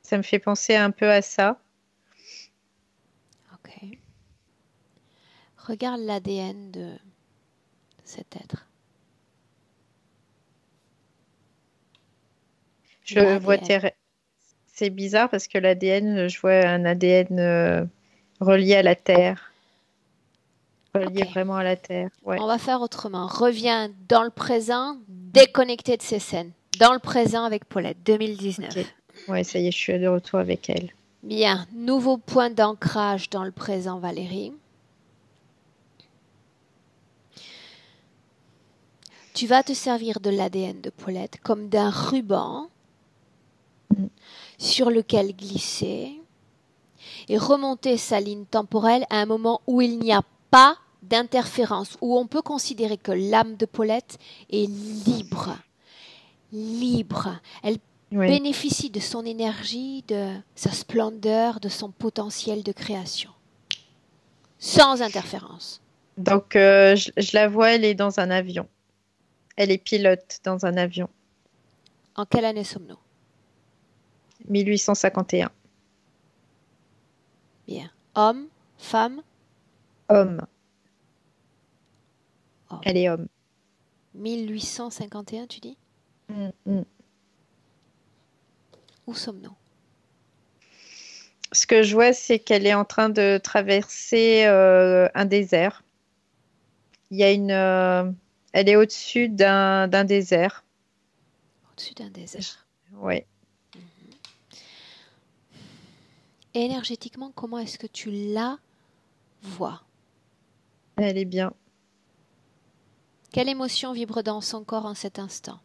Ça me fait penser un peu à ça. Ok. Regarde l'ADN de cet être. Je vois L'ADN. C'est bizarre parce que l'ADN, je vois un ADN relié à la Terre, Ok. relié vraiment à la Terre. Ouais, On va faire autrement. Reviens dans le présent, déconnecté de ces scènes. Dans le présent avec Paulette, ok. 2019. Ouais, ça y est, je suis de retour avec elle. Bien. Nouveau point d'ancrage dans le présent, Valérie. Tu vas te servir de l'ADN de Paulette comme d'un ruban Mm. sur lequel glisser et remonter sa ligne temporelle à un moment où il n'y a pas d'interférence, où on peut considérer que l'âme de Paulette est libre. Libre. Elle Oui. bénéficie de son énergie, de sa splendeur, de son potentiel de création. Sans interférence. Donc, je la vois, elle est dans un avion. Elle est pilote dans un avion. En quelle année sommes-nous? 1851. Bien. Homme, femme, Homme. homme. Elle est homme. 1851, tu dis? Mm, mm. Où sommes-nous? Ce que je vois, c'est qu'elle est en train de traverser un désert. Il y a elle est au-dessus d'un désert. Au-dessus d'un désert. Ouais. Énergétiquement, comment est-ce que tu la vois? Elle est bien. Quelle émotion vibre dans son corps en cet instant?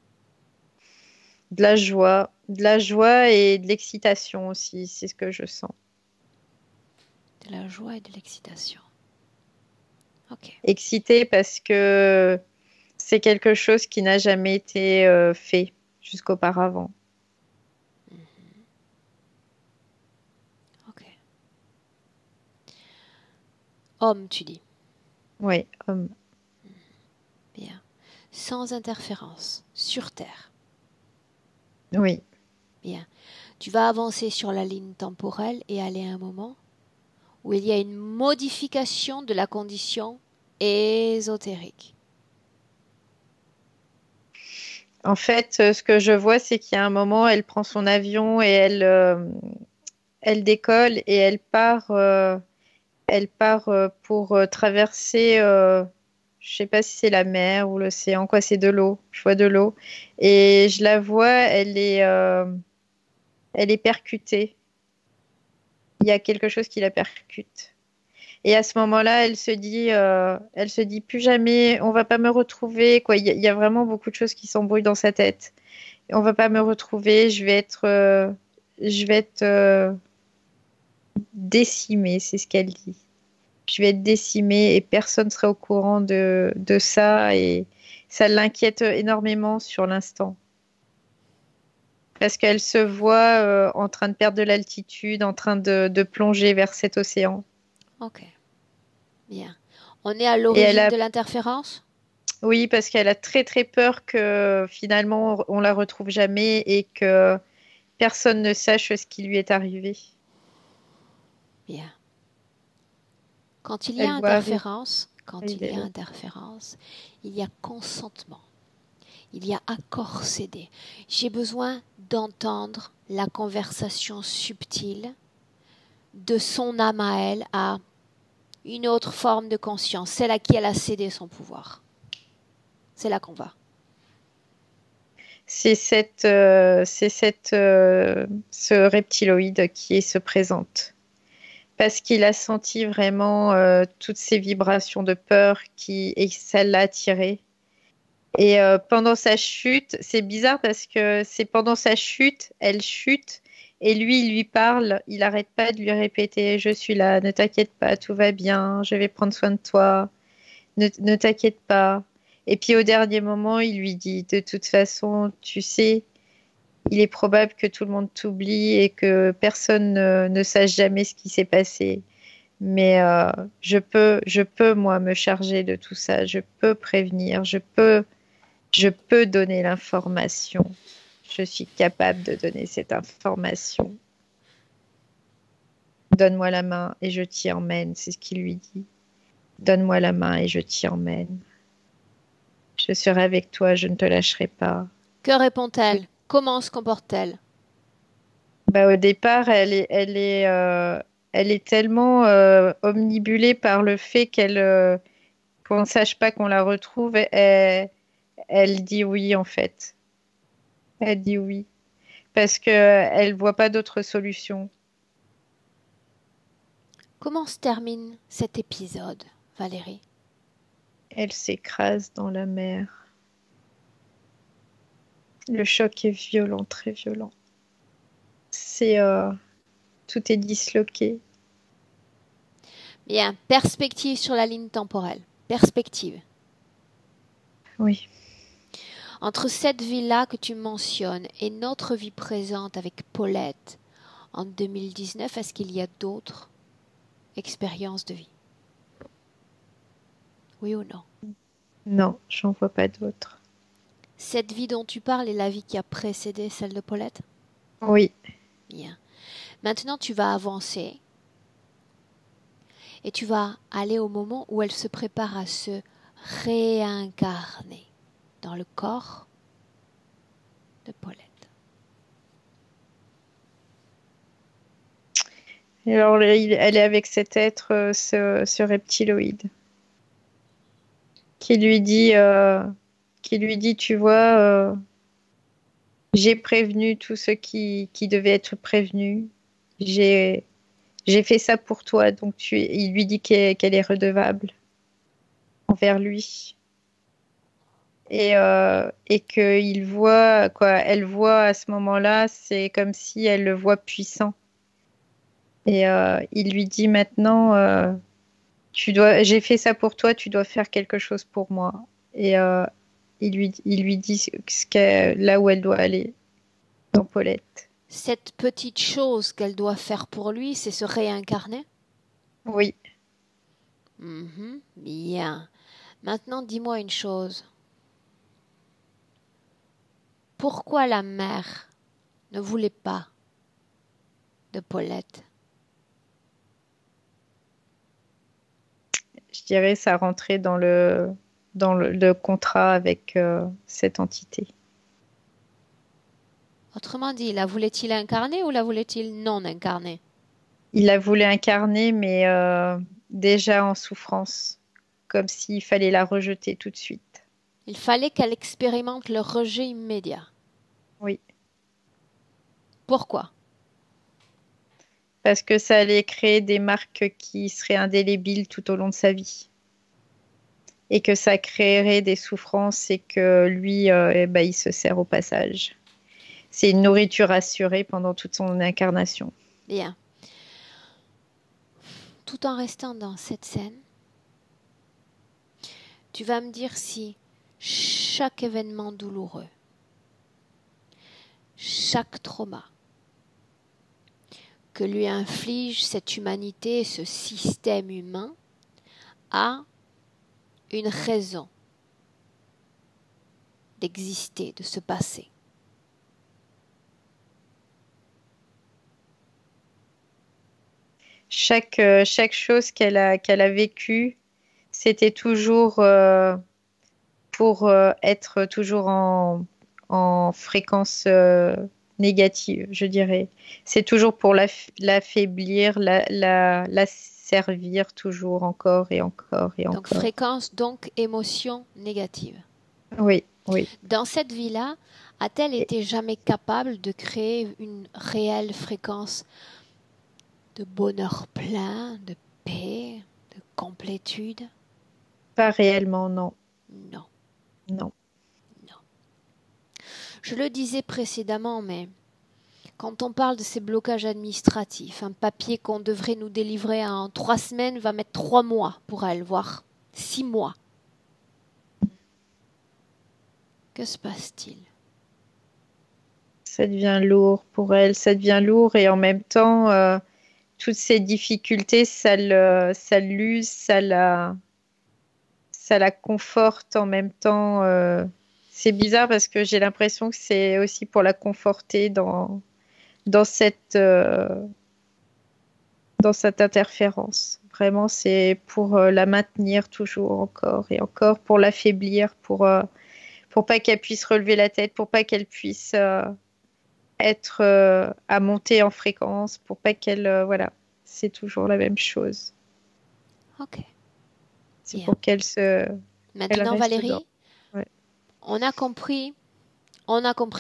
De la joie et de l'excitation aussi, c'est ce que je sens. De la joie et de l'excitation. Ok. Excitée parce que c'est quelque chose qui n'a jamais été fait jusqu'auparavant. Ok. Homme, tu dis. Oui, homme. Bien. Sans interférence. Sur Terre. Oui. Bien. Tu vas avancer sur la ligne temporelle et aller à un moment où il y a une modification de la condition ésotérique. En fait, ce que je vois, c'est qu'il y a un moment, elle prend son avion et elle décolle et elle part pour traverser, je sais pas si c'est la mer ou l'océan, quoi, c'est de l'eau. Je vois de l'eau. Et je la vois, elle est percutée. Il y a quelque chose qui la percute. Et à ce moment-là, elle se dit plus jamais, on va pas me retrouver, quoi. Il y a vraiment beaucoup de choses qui s'embrouillent dans sa tête. On va pas me retrouver, je vais être décimée, c'est ce qu'elle dit. je vais être décimée et personne ne sera au courant de ça. Et ça l'inquiète énormément sur l'instant. Parce qu'elle se voit en train de perdre de l'altitude, en train de plonger vers cet océan. Ok, bien. On est à Et elle l'origine a, de l'interférence? oui, parce qu'elle a très très peur que finalement on la retrouve jamais et que personne ne sache ce qui lui est arrivé. Bien. Quand il y a Elle voit arriver. interférence, il y a consentement. Il y a accord cédé. J'ai besoin d'entendre la conversation subtile de son âme à elle à une autre forme de conscience, celle à qui elle a cédé son pouvoir. C'est là qu'on va. Ce reptiloïde qui se présente. Parce qu'il a senti vraiment toutes ces vibrations de peur et ça l'a attiré. Et pendant sa chute, c'est bizarre parce que c'est pendant sa chute, elle chute et lui, il lui parle, il n'arrête pas de lui répéter, je suis là, ne t'inquiète pas, tout va bien, je vais prendre soin de toi, ne t'inquiète pas. Et puis au dernier moment, il lui dit, de toute façon, tu sais, il est probable que tout le monde t'oublie et que personne ne sache jamais ce qui s'est passé. Mais je peux, moi, me charger de tout ça, je peux prévenir, je peux donner l'information. Je suis capable de donner cette information. Donne-moi la main et je t'y emmène, c'est ce qu'il lui dit. Donne-moi la main et je t'y emmène. Je serai avec toi, je ne te lâcherai pas. Que répond-elle? Comment se comporte-t-elle? Bah, au départ, elle est tellement omnibulée par le fait qu'on ne sache pas qu'on la retrouve. Elle dit oui, en fait. Elle dit oui. Parce qu'elle ne voit pas d'autre solution. Comment se termine cet épisode, Valérie? Elle s'écrase dans la mer. Le choc est violent, très violent. Tout est disloqué. Bien, perspective sur la ligne temporelle. Perspective. Oui. Entre cette vie-là que tu mentionnes et notre vie présente avec Paulette en 2019, est-ce qu'il y a d'autres expériences de vie? Oui ou non? Non, j'en vois pas d'autres. Cette vie dont tu parles est la vie qui a précédé celle de Paulette? Oui. Bien. Maintenant, tu vas avancer et tu vas aller au moment où elle se prépare à se réincarner dans le corps de Paulette. Et alors, elle est avec cet être, ce reptiloïde, qui lui dit, tu vois, j'ai prévenu tous ceux qui devaient être prévenus. J'ai fait ça pour toi, donc il lui dit qu'elle est redevable envers lui. Et qu'il voit, quoi, elle voit à ce moment-là, c'est comme si elle le voit puissant. Et il lui dit maintenant, j'ai fait ça pour toi, tu dois faire quelque chose pour moi. Et il lui dit là où elle doit aller, dans Paulette. Cette petite chose qu'elle doit faire pour lui, c'est se réincarner? Oui. Bien. Maintenant, dis-moi une chose. Pourquoi la mère ne voulait pas de Paulette? Je dirais ça rentrait dans le contrat avec cette entité. Autrement dit, la voulait-il incarner ou la voulait-il non incarner? Il la voulait incarner, mais déjà en souffrance, comme s'il fallait la rejeter tout de suite. Il fallait qu'elle expérimente le rejet immédiat. Oui. Pourquoi? Parce que ça allait créer des marques qui seraient indélébiles tout au long de sa vie. Et que ça créerait des souffrances et que lui, il se sert au passage. C'est une nourriture assurée pendant toute son incarnation. Bien. tout en restant dans cette scène, tu vas me dire si chaque événement douloureux, chaque trauma que lui inflige cette humanité, ce système humain, a une raison d'exister, de se passer. Chaque chose qu'elle a vécue, c'était toujours pour être toujours en fréquence négative, je dirais. C'est toujours pour l'affaiblir, la servir toujours encore et encore et Donc encore. fréquence, donc émotion négative. Oui, oui. Dans cette vie-là, a-t-elle été jamais capable de créer une réelle fréquence de bonheur plein, de paix, de complétude? Pas réellement, non. Non. Non. Je le disais précédemment, mais quand on parle de ces blocages administratifs, un papier qu'on devrait nous délivrer en 3 semaines va mettre 3 mois pour elle, voire 6 mois. Que se passe-t-il? Ça devient lourd pour elle, ça devient lourd et en même temps, toutes ces difficultés, ça l'use, ça la conforte en même temps. C'est bizarre parce que j'ai l'impression que c'est aussi pour la conforter dans cette interférence. Vraiment, c'est pour la maintenir toujours encore et encore, pour l'affaiblir, pour pas qu'elle puisse relever la tête, pour pas qu'elle puisse être à monter en fréquence, pour pas qu'elle voilà, c'est toujours la même chose. Ok. C'est Bien. pour qu'elle se Maintenant, Valérie, ouais. on a compris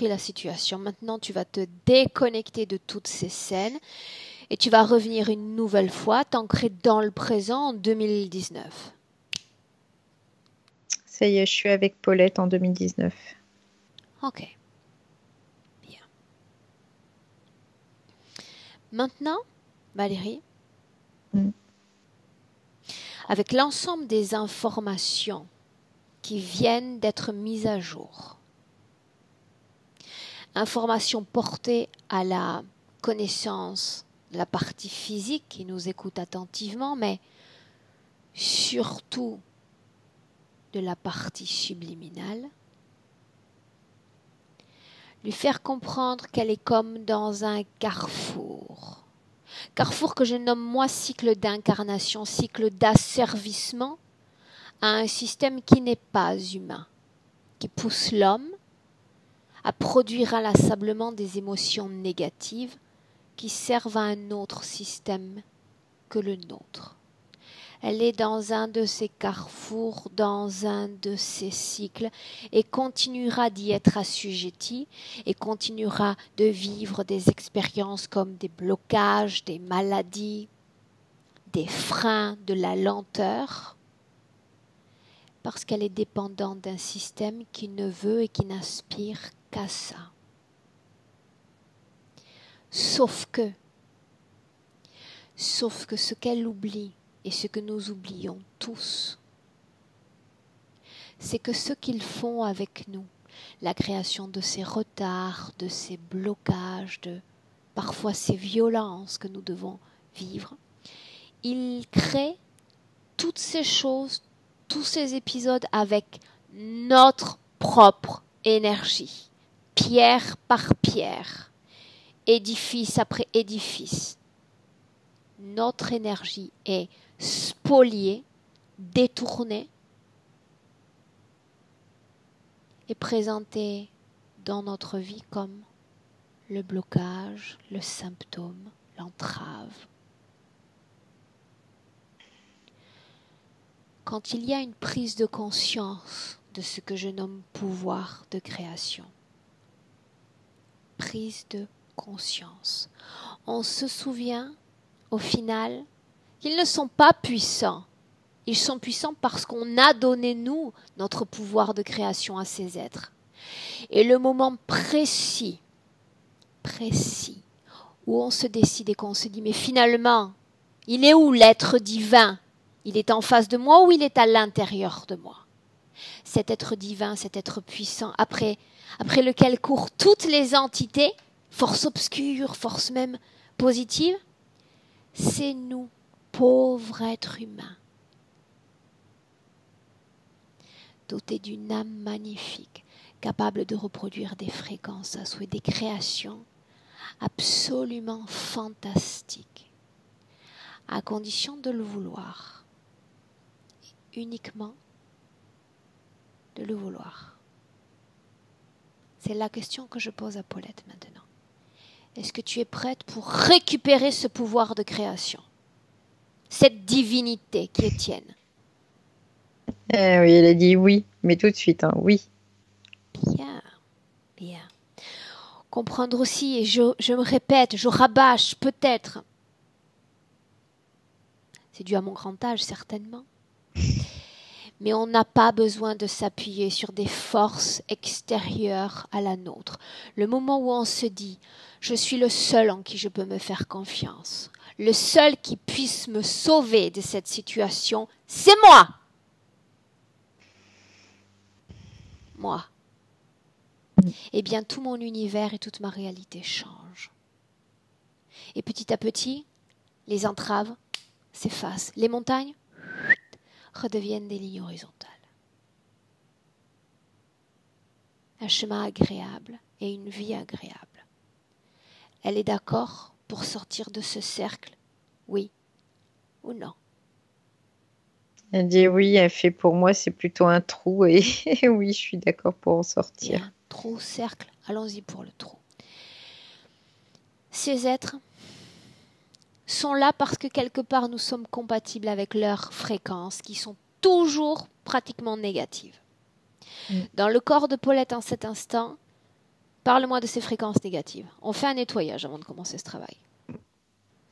la situation. Maintenant, tu vas te déconnecter de toutes ces scènes et tu vas revenir une nouvelle fois, t'ancrer dans le présent en 2019. Ça y est, je suis avec Paulette en 2019. Ok. Bien. Maintenant, Valérie, avec l'ensemble des informations qui viennent d'être mises à jour, informations portées à la connaissance de la partie physique qui nous écoute attentivement, mais surtout de la partie subliminale, lui faire comprendre qu'elle est comme dans un carrefour. Carrefour que je nomme moi cycle d'incarnation, cycle d'asservissement à un système qui n'est pas humain, qui pousse l'homme à produire inlassablement des émotions négatives qui servent à un autre système que le nôtre. Elle est dans un de ces carrefours, dans un de ces cycles, et continuera d'y être assujettie, et continuera de vivre des expériences comme des blocages, des maladies, des freins, de la lenteur, parce qu'elle est dépendante d'un système qui ne veut et qui n'aspire qu'à ça. Sauf que ce qu'elle oublie, et ce que nous oublions tous, c'est que ce qu'ils font avec nous, la création de ces retards, de ces blocages, de parfois ces violences que nous devons vivre, ils créent toutes ces choses, tous ces épisodes avec notre propre énergie, pierre par pierre, édifice après édifice. Notre énergie est spoliée, détournée et présentée dans notre vie comme le blocage, le symptôme, l'entrave. Quand il y a une prise de conscience de ce que je nomme pouvoir de création, prise de conscience, on se souvient au final qu'ils ne sont pas puissants. Ils sont puissants parce qu'on a donné, nous, notre pouvoir de création à ces êtres. Et le moment précis, où on se décide et qu'on se dit, mais finalement, Il est où l'être divin? Il est en face de moi ou il est à l'intérieur de moi? Cet être divin, cet être puissant, après lequel courent toutes les entités, force obscure, force même positive, c'est nous, pauvres êtres humains, dotés d'une âme magnifique, capable de reproduire des fréquences à souhait, des créations absolument fantastiques, à condition de le vouloir, uniquement de le vouloir. C'est la question que je pose à Paulette maintenant. Est-ce que tu es prête pour récupérer ce pouvoir de création, cette divinité qui est tienne? Oui, elle a dit oui, mais tout de suite, hein, oui. Bien, bien. Comprendre aussi, et je me répète, je rabâche peut-être. C'est dû à mon grand âge, certainement. Mais on n'a pas besoin de s'appuyer sur des forces extérieures à la nôtre. Le moment où on se dit « je suis le seul en qui je peux me faire confiance », le seul qui puisse me sauver de cette situation, c'est moi. Moi. Eh bien, tout mon univers et toute ma réalité changent. Et petit à petit, les entraves s'effacent. Les montagnes redeviennent des lignes horizontales. Un chemin agréable et une vie agréable. Elle est d'accord pour sortir de ce cercle, oui ou non? Elle dit oui, elle fait pour moi, c'est plutôt un trou et oui, je suis d'accord pour en sortir. Bien, trou, cercle, allons-y pour le trou. Ces êtres sont là parce que quelque part nous sommes compatibles avec leurs fréquences qui sont toujours pratiquement négatives. Dans le corps de Paulette en cet instant, parle-moi de ces fréquences négatives. On fait un nettoyage avant de commencer ce travail.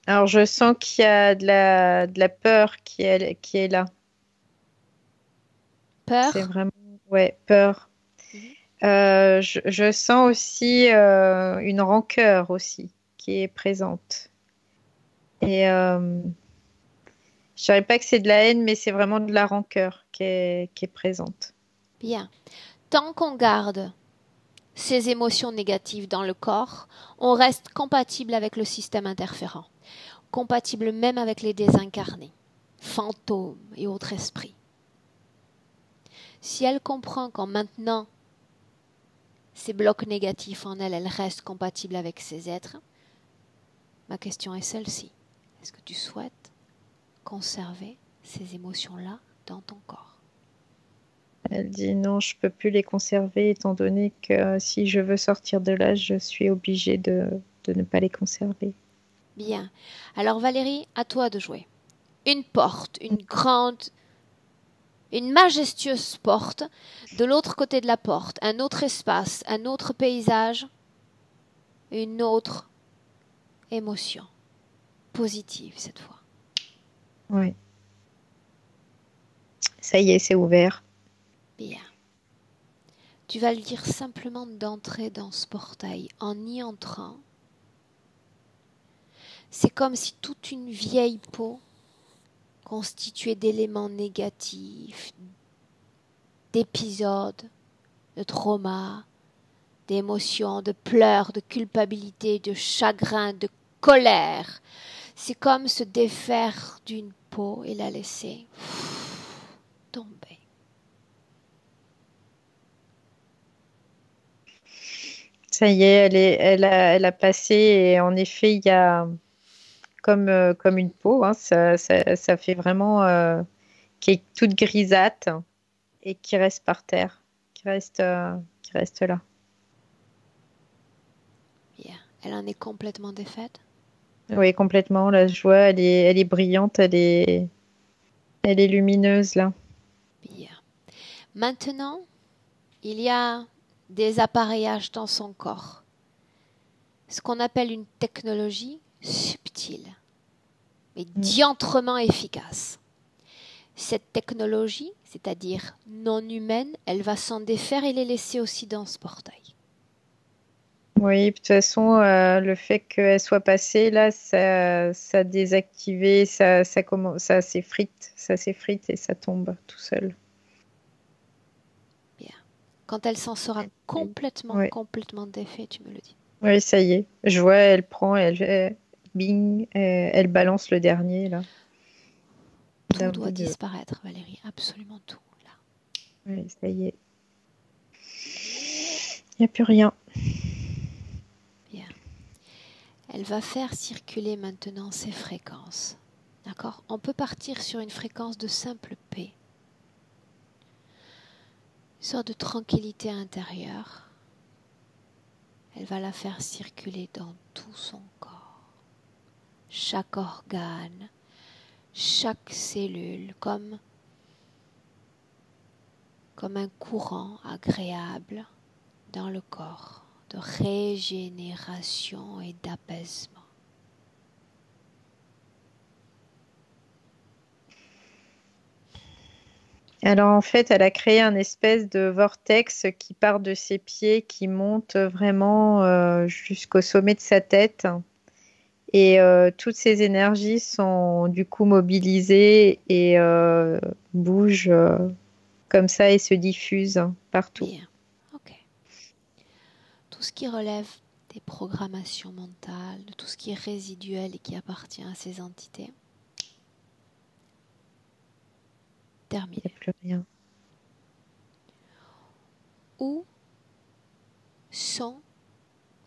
Alors, je sens qu'il y a de la peur qui est là. Peur? C'est vraiment, ouais, peur. Je sens aussi une rancœur aussi qui est présente. Et je dirais pas que c'est de la haine, mais c'est vraiment de la rancœur qui est présente. Bien. Tant qu'on garde ces émotions négatives dans le corps, on reste compatible avec le système interférent, compatible même avec les désincarnés, fantômes et autres esprits. Si elle comprend qu'en maintenant ces blocs négatifs en elle, elle reste compatible avec ces êtres, ma question est celle-ci. Est-ce que tu souhaites conserver ces émotions-là dans ton corps? Elle dit non, je peux plus les conserver étant donné que si je veux sortir de là, je suis obligée de ne pas les conserver. Bien. Alors Valérie, à toi de jouer. Une porte, une grande, une majestueuse porte. De l'autre côté de la porte, un autre espace, un autre paysage, une autre émotion. Positive cette fois. Oui. Ça y est, c'est ouvert. Bien. Tu vas lui dire simplement d'entrer dans ce portail. En y entrant, c'est comme si toute une vieille peau constituée d'éléments négatifs, d'épisodes, de traumas, d'émotions, de pleurs, de culpabilité, de chagrin, de colère. C'est comme se défaire d'une peau et la laisser tomber. Ça y est, elle a passé et en effet, il y a comme une peau, hein, ça fait vraiment qui est toute grisâtre et qui reste par terre, qui reste là. Bien. Elle en est complètement défaite. Oui, complètement. La joie, elle est brillante, elle est lumineuse là. Bien. Maintenant, il y a des appareillages dans son corps. Ce qu'on appelle une technologie subtile, mais diantrement efficace. Cette technologie, c'est-à-dire non humaine, elle va s'en défaire et les laisser aussi dans ce portail. Oui, de toute façon, le fait qu'elle soit passée, là, ça a désactivé, ça s'effrite et ça tombe tout seul. Bien. Quand elle s'en sera complètement, Oui, complètement défait, tu me le dis. oui, ça y est. Je vois, elle prend, bing, elle balance le dernier, là, Tout d'un doit bout de... disparaître, Valérie, absolument tout, là. Oui, ça y est. Il n'y a plus rien. Bien. Elle va faire circuler maintenant ses fréquences. D'accord? On peut partir sur une fréquence de simple paix. Une sorte de tranquillité intérieure. Elle va la faire circuler dans tout son corps. Chaque organe, chaque cellule, comme un courant agréable dans le corps, de régénération et d'apaisement. Alors en fait, elle a créé un espèce de vortex qui part de ses pieds, qui monte vraiment jusqu'au sommet de sa tête. Et toutes ces énergies sont du coup mobilisées et bougent comme ça et se diffusent partout. Bien, ok. Tout ce qui relève des programmations mentales, de tout ce qui est résiduel et qui appartient à ces entités, Il terminé. n'y a plus rien. Où sont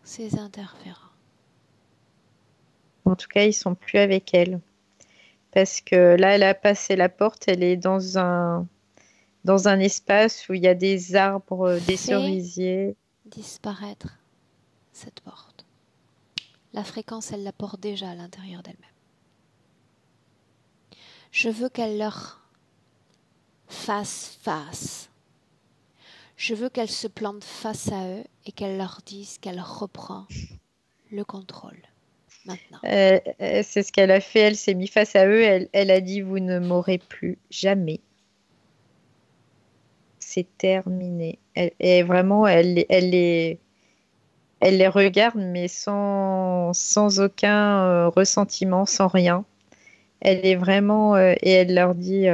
ces interférents? En tout cas, ils sont plus avec elle. Parce que là, elle a passé la porte, elle est dans un espace où il y a des arbres, des Fais cerisiers. disparaître cette porte. La fréquence, elle la porte déjà à l'intérieur d'elle-même. Je veux qu'elle leur fasse face. Je veux qu'elle se plante face à eux et qu'elle leur dise qu'elle reprend le contrôle. Maintenant. C'est ce qu'elle a fait, elle s'est mise face à eux, elle a dit, vous ne m'aurez plus jamais. C'est terminé. Et vraiment, elle les regarde, mais sans aucun ressentiment, sans rien. Elle est vraiment, et elle leur dit,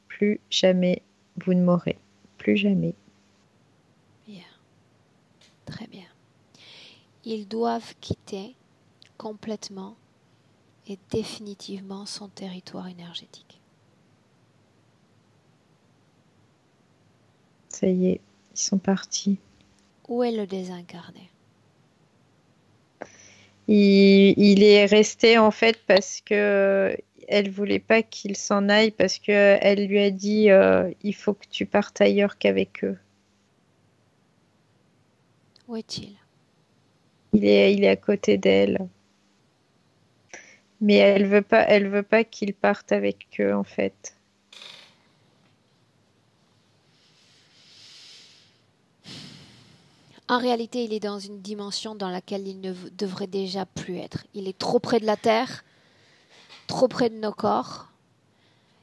plus jamais, vous ne m'aurez. Plus jamais. Bien. Très bien. Ils doivent quitter complètement et définitivement son territoire énergétique. Ça y est, ils sont partis. Où est le désincarné? Il est resté en fait parce que elle voulait pas qu'il s'en aille parce que elle lui a dit il faut que tu partes ailleurs qu'avec eux. Où est-il? Il est à côté d'elle, mais elle veut pas qu'il parte avec eux en fait. En réalité, il est dans une dimension dans laquelle il ne devrait déjà plus être. Il est trop près de la Terre, trop près de nos corps.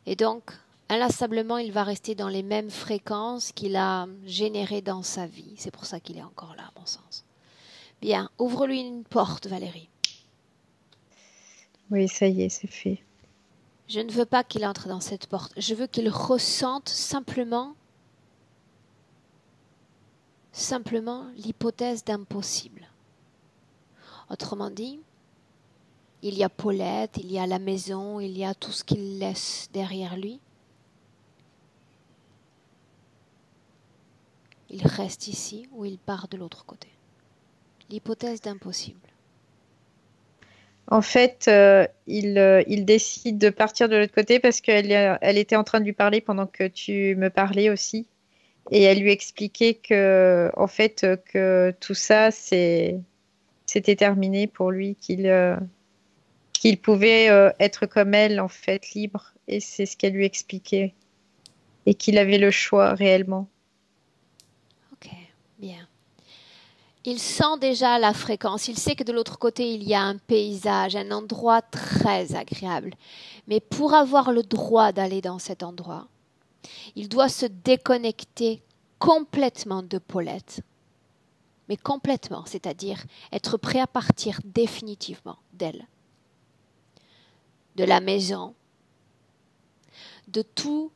Et donc, inlassablement, il va rester dans les mêmes fréquences qu'il a générées dans sa vie. C'est pour ça qu'il est encore là, à mon sens. Bien, ouvre-lui une porte, Valérie. Oui, ça y est, c'est fait. Je ne veux pas qu'il entre dans cette porte. Je veux qu'il ressente simplement l'hypothèse d'impossible. Autrement dit, il y a Paulette, il y a la maison, il y a tout ce qu'il laisse derrière lui. Il reste ici ou il part de l'autre côté. L'hypothèse d'impossible. En fait, il décide de partir de l'autre côté parce elle était en train de lui parler pendant que tu me parlais aussi. Et elle lui expliquait que, en fait, que tout ça, c'était terminé pour lui, qu'il pouvait être comme elle, en fait, libre. Et c'est ce qu'elle lui expliquait. Et qu'il avait le choix réellement. Ok, bien. Il sent déjà la fréquence. Il sait que de l'autre côté, il y a un paysage, un endroit très agréable. Mais pour avoir le droit d'aller dans cet endroit, il doit se déconnecter complètement de Paulette mais complètement, c'est-à-dire être prêt à partir définitivement d'elle, de la maison, de toutes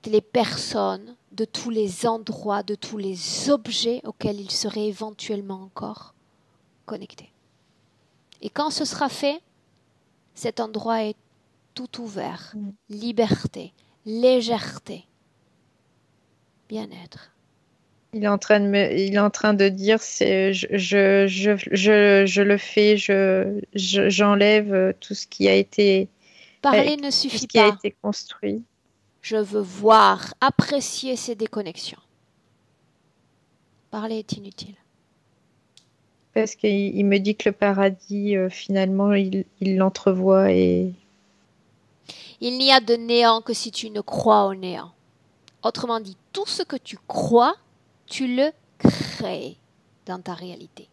les personnes, de tous les endroits, de tous les objets auxquels il serait éventuellement encore connecté. Et quand ce sera fait, cet endroit est tout ouvert, liberté, légèreté, bien-être. Il est en train de dire, je le fais, j'enlève tout ce qui a été, Parler ne tout suffit ce qui a pas. été construit. Je veux voir, apprécier ces déconnexions. Parler est inutile. Parce qu'il me dit que le paradis, finalement, il l'entrevoit et... Il n'y a de néant que si tu ne crois au néant. Autrement dit, tout ce que tu crois, tu le crées dans ta réalité.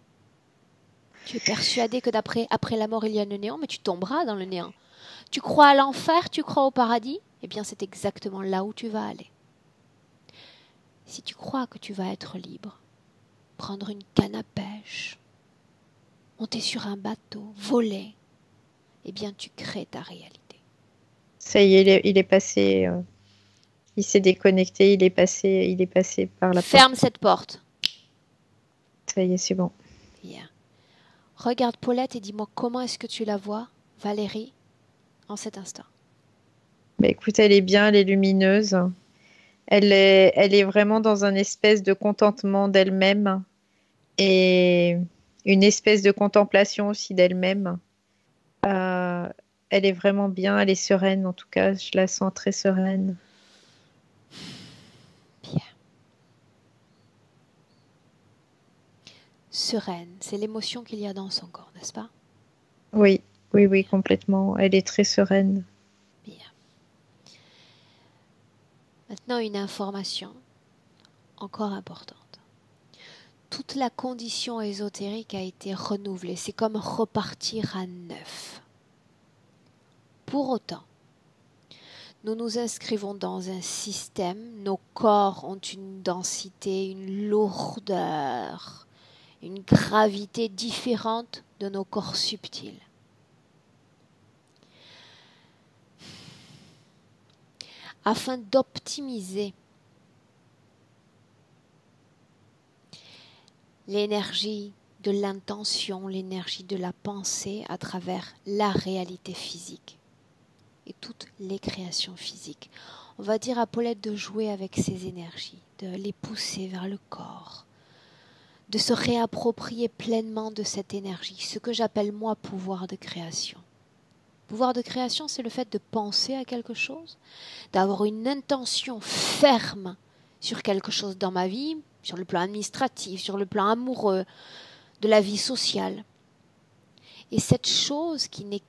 Tu es persuadé que après la mort, il y a le néant, mais tu tomberas dans le néant. Tu crois à l'enfer, tu crois au paradis, eh bien c'est exactement là où tu vas aller. Si tu crois que tu vas être libre, prendre une canne à pêche, monter sur un bateau, voler, eh bien tu crées ta réalité. Ça y est, il est passé, il s'est déconnecté, il est passé par la Ferme cette porte. Ça y est, c'est bon. Bien. Regarde Paulette et dis-moi comment est-ce que tu la vois, Valérie, en cet instant. Bah, écoute, elle est bien, elle est lumineuse. Elle est vraiment dans un espèce de contentement d'elle-même et une espèce de contemplation aussi d'elle-même. Euh, Elle est vraiment bien, elle est sereine en tout cas, je la sens très sereine. Bien. Sereine, c'est l'émotion qu'il y a dans son corps, n'est-ce pas? Oui, oui, complètement. Elle est très sereine. Bien. Maintenant, une information encore importante. Toute la condition ésotérique a été renouvelée. C'est comme repartir à neuf. Pour autant, nous nous inscrivons dans un système, nos corps ont une densité, une lourdeur, une gravité différente de nos corps subtils. Afin d'optimiser l'énergie de l'intention, l'énergie de la pensée à travers la réalité physique et toutes les créations physiques. On va dire à Paulette de jouer avec ces énergies, de les pousser vers le corps, de se réapproprier pleinement de cette énergie, ce que j'appelle moi pouvoir de création. Pouvoir de création, c'est le fait de penser à quelque chose, d'avoir une intention ferme sur quelque chose dans ma vie, sur le plan administratif, sur le plan amoureux, de la vie sociale. Et cette chose qui n'est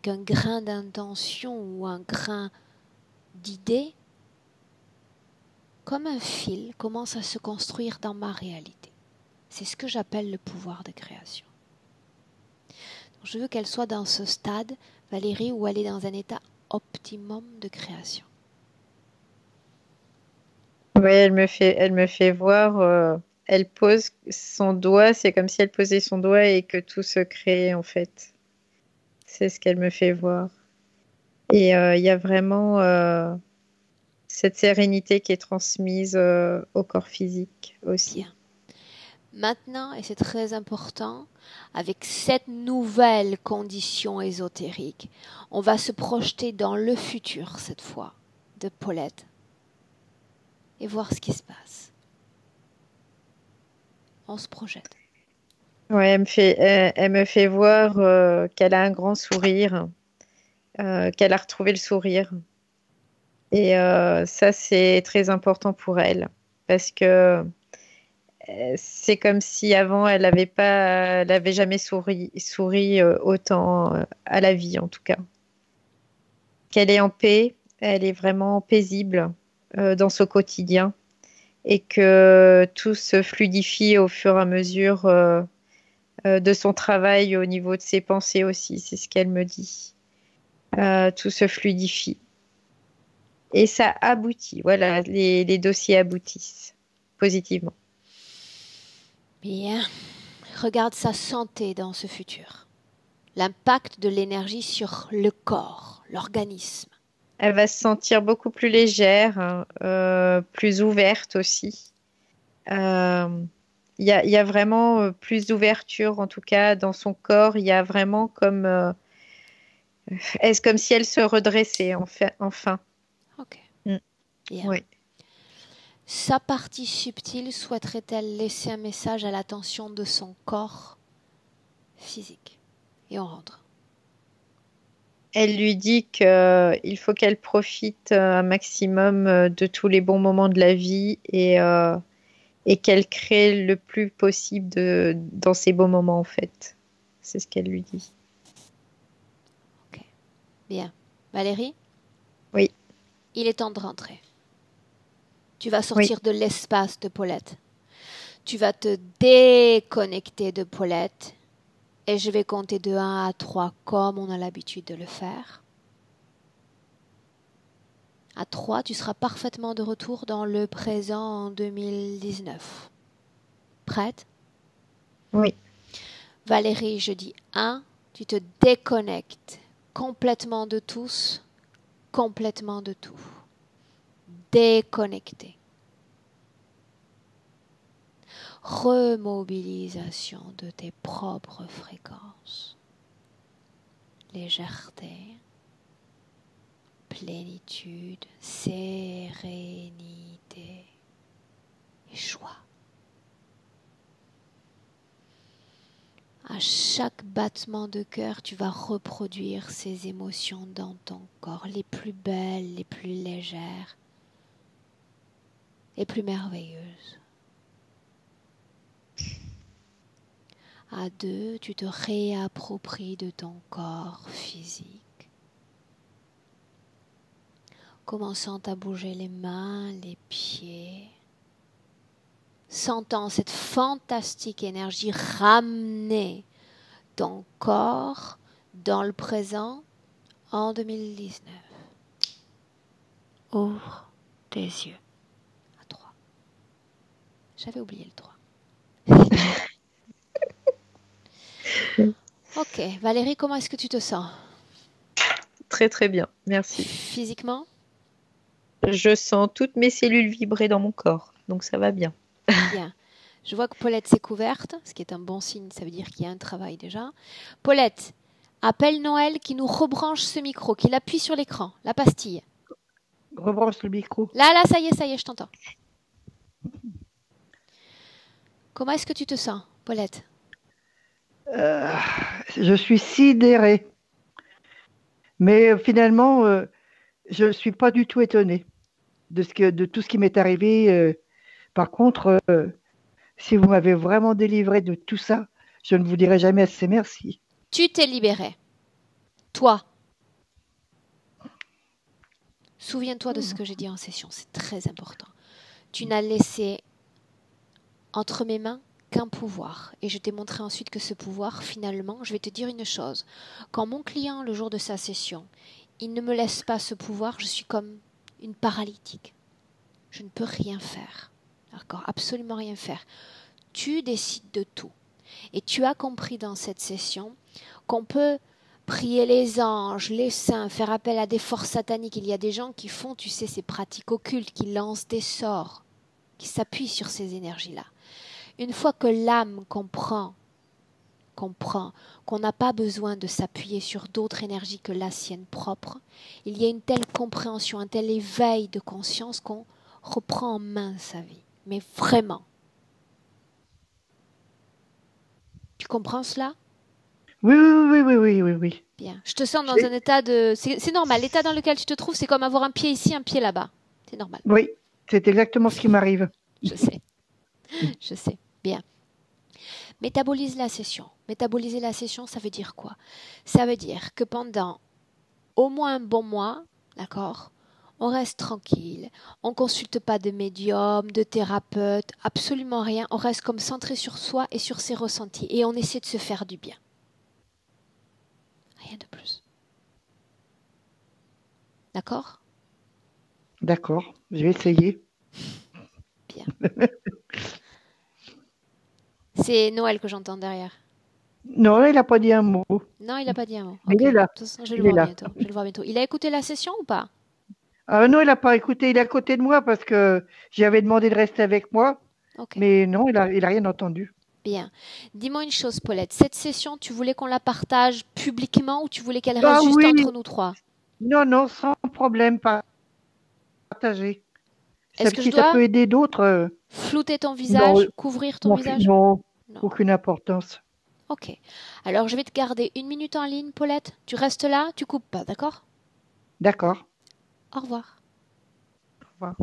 qu'un grain d'intention ou un grain d'idée, comme un fil, commence à se construire dans ma réalité. C'est ce que j'appelle le pouvoir de création. Donc, je veux qu'elle soit dans ce stade, Valérie, où elle est dans un état optimum de création. Oui, elle me fait voir. Elle pose son doigt, c'est comme si elle posait son doigt et que tout se crée en fait. C'est ce qu'elle me fait voir. Et il y a vraiment cette sérénité qui est transmise au corps physique aussi. Bien. Maintenant, et c'est très important, avec cette nouvelle condition ésotérique, on va se projeter dans le futur cette fois de Paulette et voir ce qui se passe. On se projette. Ouais, elle me fait voir qu'elle a un grand sourire, qu'elle a retrouvé le sourire. Et ça, c'est très important pour elle parce que c'est comme si avant, elle avait jamais souri autant à la vie, en tout cas. Qu'elle est en paix, elle est vraiment paisible dans ce quotidien et que tout se fluidifie au fur et à mesure de son travail au niveau de ses pensées aussi, c'est ce qu'elle me dit. Tout se fluidifie. Et ça aboutit, voilà, les dossiers aboutissent positivement. Bien. Regarde sa santé dans ce futur. L'impact de l'énergie sur le corps, l'organisme. Elle va se sentir beaucoup plus légère, hein, plus ouverte aussi. Euh, il y a vraiment plus d'ouverture, en tout cas, dans son corps. Il y a vraiment comme, est-ce comme si elle se redressait, enfin. Ok. Mm. Bien. Oui. Sa partie subtile souhaiterait-elle laisser un message à l'attention de son corps physique? Et on rentre. Elle lui dit qu'il faut qu'elle profite un maximum de tous les bons moments de la vie et qu'elle crée le plus possible dans ces beaux moments, en fait. C'est ce qu'elle lui dit. Ok. Bien. Valérie, Oui, il est temps de rentrer. Tu vas oui. sortir de l'espace de Paulette. Tu vas te déconnecter de Paulette. Et je vais compter de 1 à 3 comme on a l'habitude de le faire. À 3, tu seras parfaitement de retour dans le présent en 2019. Prête? Oui. Valérie, je dis 1, tu te déconnectes complètement de tous, complètement de tout. Déconnecté. Remobilisation de tes propres fréquences. Légèreté, plénitude, sérénité et joie. À chaque battement de cœur, tu vas reproduire ces émotions dans ton corps, les plus belles, les plus légères, les plus merveilleuses. À 2, tu te réappropries de ton corps physique, commençant à bouger les mains, les pieds, sentant cette fantastique énergie ramener ton corps dans le présent en 2019. Ouvre tes yeux. À 3. J'avais oublié le 3. Ok, Valérie, comment est-ce que tu te sens? Très, très bien. Merci. Physiquement? Je sens toutes mes cellules vibrer dans mon corps, donc ça va bien. Bien. Je vois que Paulette s'est couverte, ce qui est un bon signe, ça veut dire qu'il y a un travail déjà. Paulette, appelle Noël qui nous rebranche ce micro, qu'il appuie sur l'écran, la pastille. Rebranche le micro. Là, ça y est, je t'entends. Comment est-ce que tu te sens, Paulette? Je suis sidérée. Mais finalement, je ne suis pas du tout étonnée de tout ce qui m'est arrivé. Par contre, si vous m'avez vraiment délivré de tout ça, je ne vous dirai jamais assez merci. Tu t'es libérée. Toi. Souviens-toi de ce que j'ai dit en session, c'est très important. Tu n'as laissé entre mes mains qu'un pouvoir. Et je t'ai montré ensuite que ce pouvoir, finalement, je vais te dire une chose. Quand mon client, le jour de sa session, il ne me laisse pas ce pouvoir, je suis comme une paralytique. Je ne peux rien faire. D'accord? Absolument rien faire. Tu décides de tout. Et tu as compris dans cette session qu'on peut prier les anges, les saints, faire appel à des forces sataniques. Il y a des gens qui font, tu sais, ces pratiques occultes, qui lancent des sorts, qui s'appuient sur ces énergies-là. Une fois que l'âme comprend qu'on n'a pas besoin de s'appuyer sur d'autres énergies que la sienne propre, il y a une telle compréhension, un tel éveil de conscience qu'on reprend en main sa vie. Mais vraiment. Tu comprends cela? Oui, oui, oui, oui, oui, oui. Bien. Je te sens dans un état de... C'est normal. L'état dans lequel tu te trouves, c'est comme avoir un pied ici, un pied là-bas. C'est normal. Oui, c'est exactement ce qui m'arrive. Je sais. Je sais. Bien. Métabolise la session. Métaboliser la session, ça veut dire quoi? Ça veut dire que pendant au moins un bon mois, d'accord, on reste tranquille, on ne consulte pas de médium, de thérapeute, absolument rien, on reste comme centré sur soi et sur ses ressentis et on essaie de se faire du bien. Rien de plus. D'accord? D'accord, je vais essayer. Bien. C'est Noël que j'entends derrière. Non, il n'a pas dit un mot. Non, il n'a pas dit un mot. Mais Ok. il est là. De toute façon, je vais le Il est voir là. bientôt. Je vais le voir bientôt. Il a écouté la session ou pas? Non, il n'a pas écouté. Il est à côté de moi parce que j'avais demandé de rester avec moi. Ok. Mais non, il a rien entendu. Bien. Dis-moi une chose, Paulette. Cette session, tu voulais qu'on la partage publiquement ou tu voulais qu'elle Ah reste juste oui, entre nous trois? non, non, sans problème, partagé. Est-ce que je Si ça dois peut aider d'autres, flouter ton non, visage, couvrir ton non, visage? non, Non. aucune importance. Ok. Alors, je vais te garder 1 minute en ligne, Paulette. Tu restes là, tu coupes pas, d'accord? D'accord. Au revoir. Au revoir.